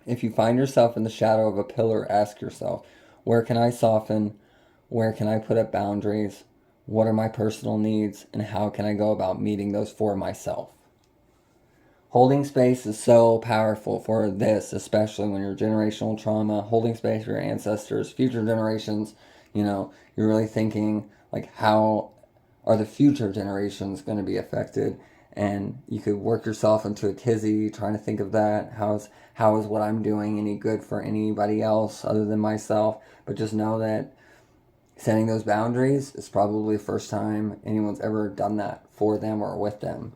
If you find yourself in the shadow of a pillar, ask yourself, where can I soften? Where can I put up boundaries? What are my personal needs? And how can I go about meeting those for myself? Holding space is so powerful for this, especially when you're generational trauma, holding space for your ancestors, future generations. You're really thinking, like, how are the future generations going to be affected? And you could work yourself into a tizzy trying to think of that. How is what I'm doing any good for anybody else other than myself? But just know that setting those boundaries is probably the first time anyone's ever done that for them or with them,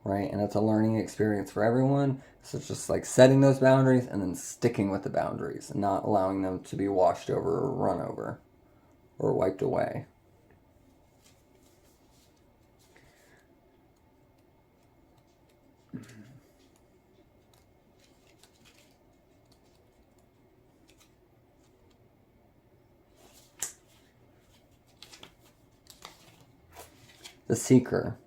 right? And it's a learning experience for everyone. So it's just like setting those boundaries and then sticking with the boundaries and not allowing them to be washed over or run over or wiped away. The Seeker.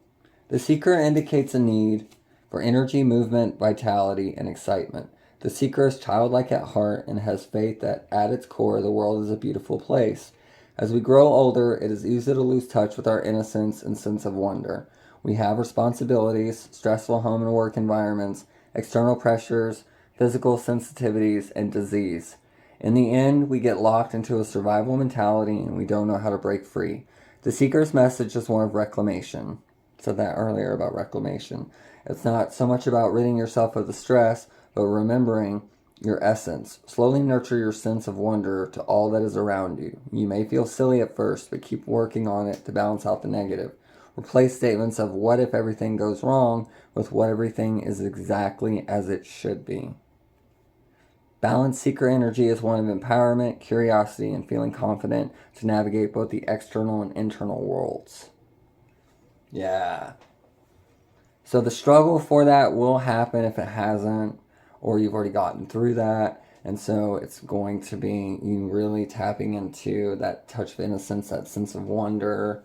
The Seeker indicates a need for energy, movement, vitality, and excitement. The Seeker is childlike at heart and has faith that at its core the world is a beautiful place. As we grow older, it is easy to lose touch with our innocence and sense of wonder. We have responsibilities, stressful home and work environments, external pressures, physical sensitivities, and disease. In the end, we get locked into a survival mentality and we don't know how to break free. The Seeker's message is one of reclamation. I said that earlier about reclamation. It's not so much about ridding yourself of the stress, but remembering your essence. Slowly nurture your sense of wonder to all that is around you. You may feel silly at first, but keep working on it to balance out the negative. Replace statements of what if everything goes wrong with what everything is exactly as it should be. Balanced Seeker energy is one of empowerment, curiosity, and feeling confident to navigate both the external and internal worlds. Yeah. So the struggle for that will happen if it hasn't, or you've already gotten through that. And so it's going to be you really tapping into that touch of innocence, that sense of wonder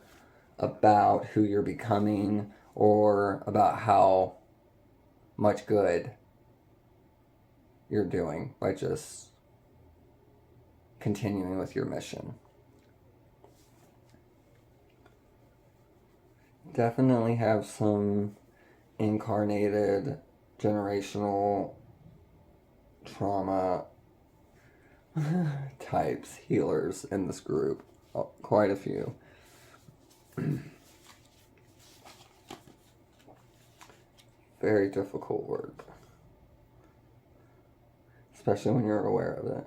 about who you're becoming or about how much good you're doing by just continuing with your mission. Definitely have some incarnated generational trauma types, healers in this group. Quite a few. Very difficult work. Especially when you're aware of it.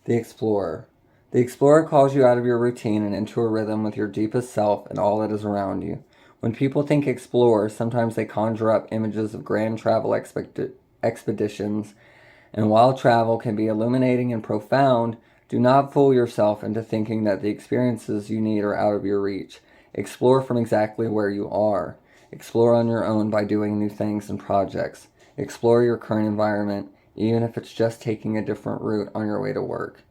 The Explorer. The Explorer calls you out of your routine and into a rhythm with your deepest self and all that is around you. When people think explorer, sometimes they conjure up images of grand travel expeditions, and while travel can be illuminating and profound, do not fool yourself into thinking that the experiences you need are out of your reach. Explore from exactly where you are. Explore on your own by doing new things and projects. Explore your current environment, even if it's just taking a different route on your way to work.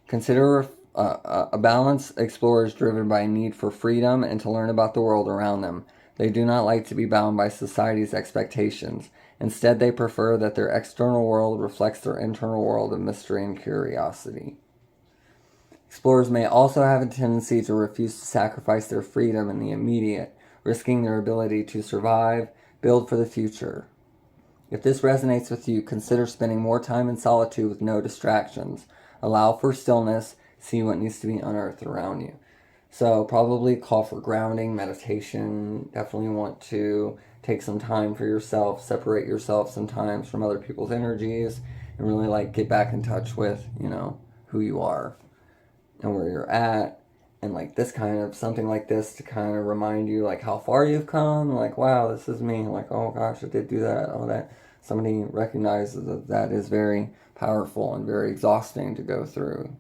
Consider a balanced explorer is driven by a need for freedom and to learn about the world around them. They do not like to be bound by society's expectations. Instead, they prefer that their external world reflects their internal world of mystery and curiosity. Explorers may also have a tendency to refuse to sacrifice their freedom in the immediate, risking their ability to survive, build for the future. If this resonates with you, consider spending more time in solitude with no distractions. Allow for stillness, see what needs to be unearthed around you. So probably call for grounding, meditation. Definitely want to take some time for yourself, separate yourself sometimes from other people's energies, and really like get back in touch with, who you are and where you're at. And like this kind of, something like this to kind of remind you like how far you've come. Like, wow, this is me. Like, oh gosh, I did do that. Oh, that. Somebody recognizes that is very powerful and very exhausting to go through.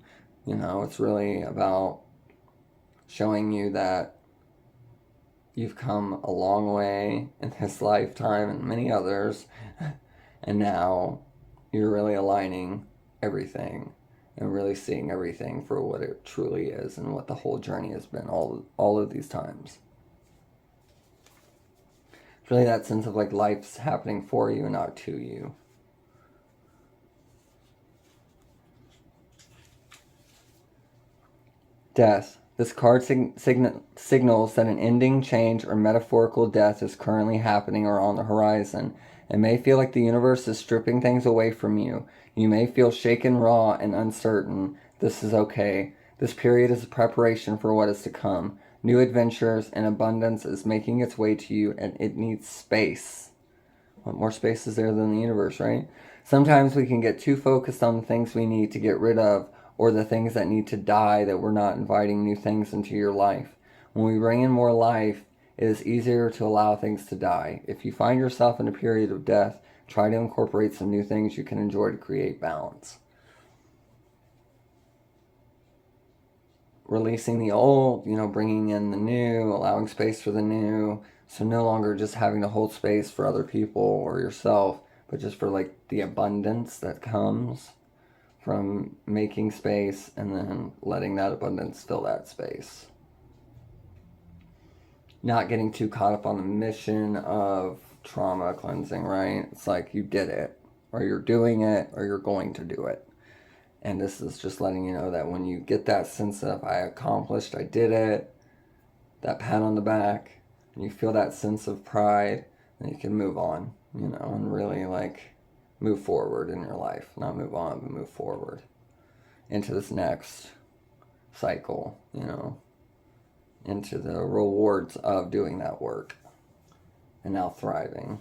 It's really about showing you that you've come a long way in this lifetime and many others, and now you're really aligning everything and really seeing everything for what it truly is and what the whole journey has been all of these times. It's really that sense of like life's happening for you and not to you. Death. This card signals that an ending, change, or metaphorical death is currently happening or on the horizon. It may feel like the universe is stripping things away from you. You may feel shaken, raw, and uncertain. This is okay. This period is a preparation for what is to come. New adventures and abundance is making its way to you, and it needs space. What more space is there than the universe, right? Sometimes we can get too focused on the things we need to get rid of, or the things that need to die, that we're not inviting new things into your life. When we bring in more life, it is easier to allow things to die. If you find yourself in a period of death, try to incorporate some new things you can enjoy to create balance. Releasing the old, bringing in the new, allowing space for the new. So no longer just having to hold space for other people or yourself, but just for like the abundance that comes from making space and then letting that abundance fill that space. Not getting too caught up on the mission of trauma cleansing, right? It's like you did it, or you're doing it, or you're going to do it. And this is just letting you know that when you get that sense of I accomplished, I did it, that pat on the back, and you feel that sense of pride, then you can move on, and really like move forward in your life. Not move on, but move forward into this next cycle, into the rewards of doing that work and now thriving.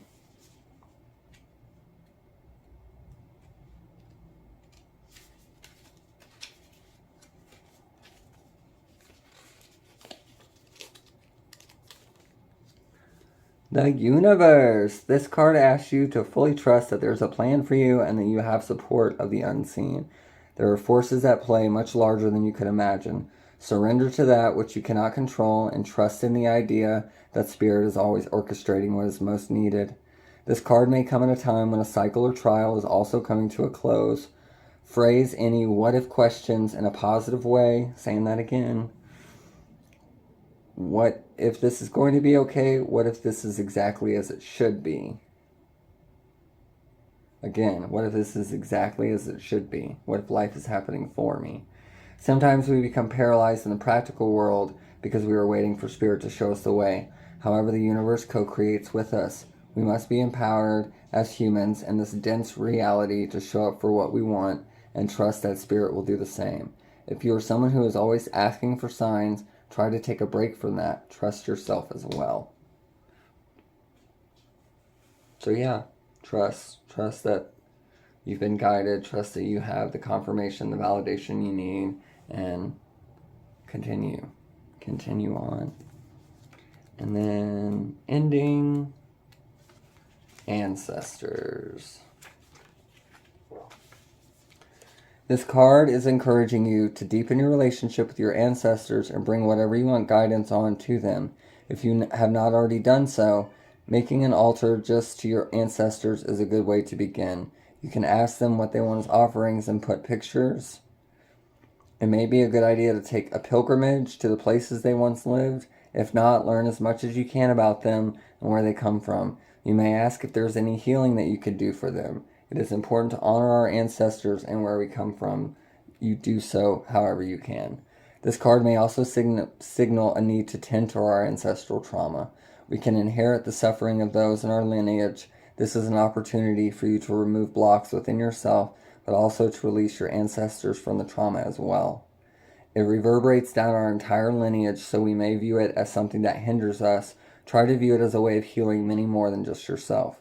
The universe. This card asks you to fully trust that there's a plan for you and that you have support of the unseen. There are forces at play much larger than you could imagine. Surrender to that which you cannot control and trust in the idea that Spirit is always orchestrating what is most needed. This card may come at a time when a cycle or trial is also coming to a close. Phrase any what-if questions in a positive way, saying that again. What if this is going to be okay? What if this is exactly as it should be? Again, what if this is exactly as it should be? What if life is happening for me? Sometimes we become paralyzed in the practical world because we are waiting for Spirit to show us the way. However, the universe co-creates with us. We must be empowered as humans in this dense reality to show up for what we want and trust that Spirit will do the same. If you are someone who is always asking for signs, try to take a break from that. Trust yourself as well. So yeah, trust that you've been guided. Trust that you have the confirmation, the validation you need, and continue on. And then ending, ancestors. This card is encouraging you to deepen your relationship with your ancestors and bring whatever you want guidance on to them. If you have not already done so, making an altar just to your ancestors is a good way to begin. You can ask them what they want as offerings and put pictures. It may be a good idea to take a pilgrimage to the places they once lived. If not, learn as much as you can about them and where they come from. You may ask if there's any healing that you could do for them. It is important to honor our ancestors and where we come from you do so however you can. This card may also signal a need to tend to our ancestral trauma. We can inherit the suffering of those in our lineage. This is an opportunity for you to remove blocks within yourself, but also to release your ancestors from the trauma as well. It reverberates down our entire lineage, so we may view it as something that hinders us. Try to view it as a way of healing many more than just yourself.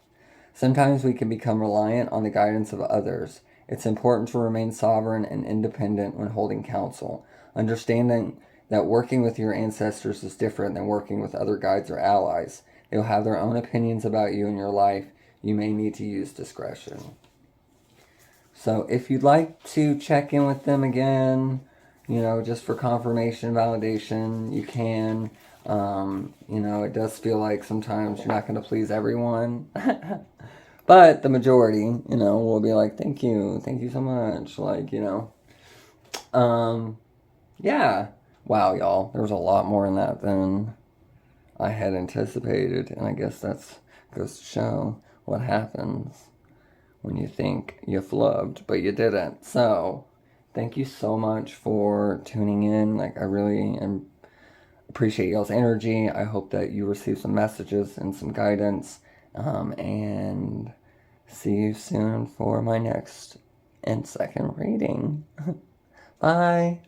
Sometimes we can become reliant on the guidance of others. It's important to remain sovereign and independent when holding counsel, understanding that working with your ancestors is different than working with other guides or allies. They'll have their own opinions about you and your life. You may need to use discretion. So if you'd like to check in with them again, just for confirmation, validation, you can. It does feel like sometimes you're not going to please everyone. But the majority, will be like, thank you so much. Yeah. Wow, y'all. There was a lot more in that than I had anticipated. And I guess that goes to show what happens when you think you flubbed, but you didn't. So, thank you so much for tuning in. I really appreciate y'all's energy. I hope that you receive some messages and some guidance. And see you soon for my next and second reading. Bye.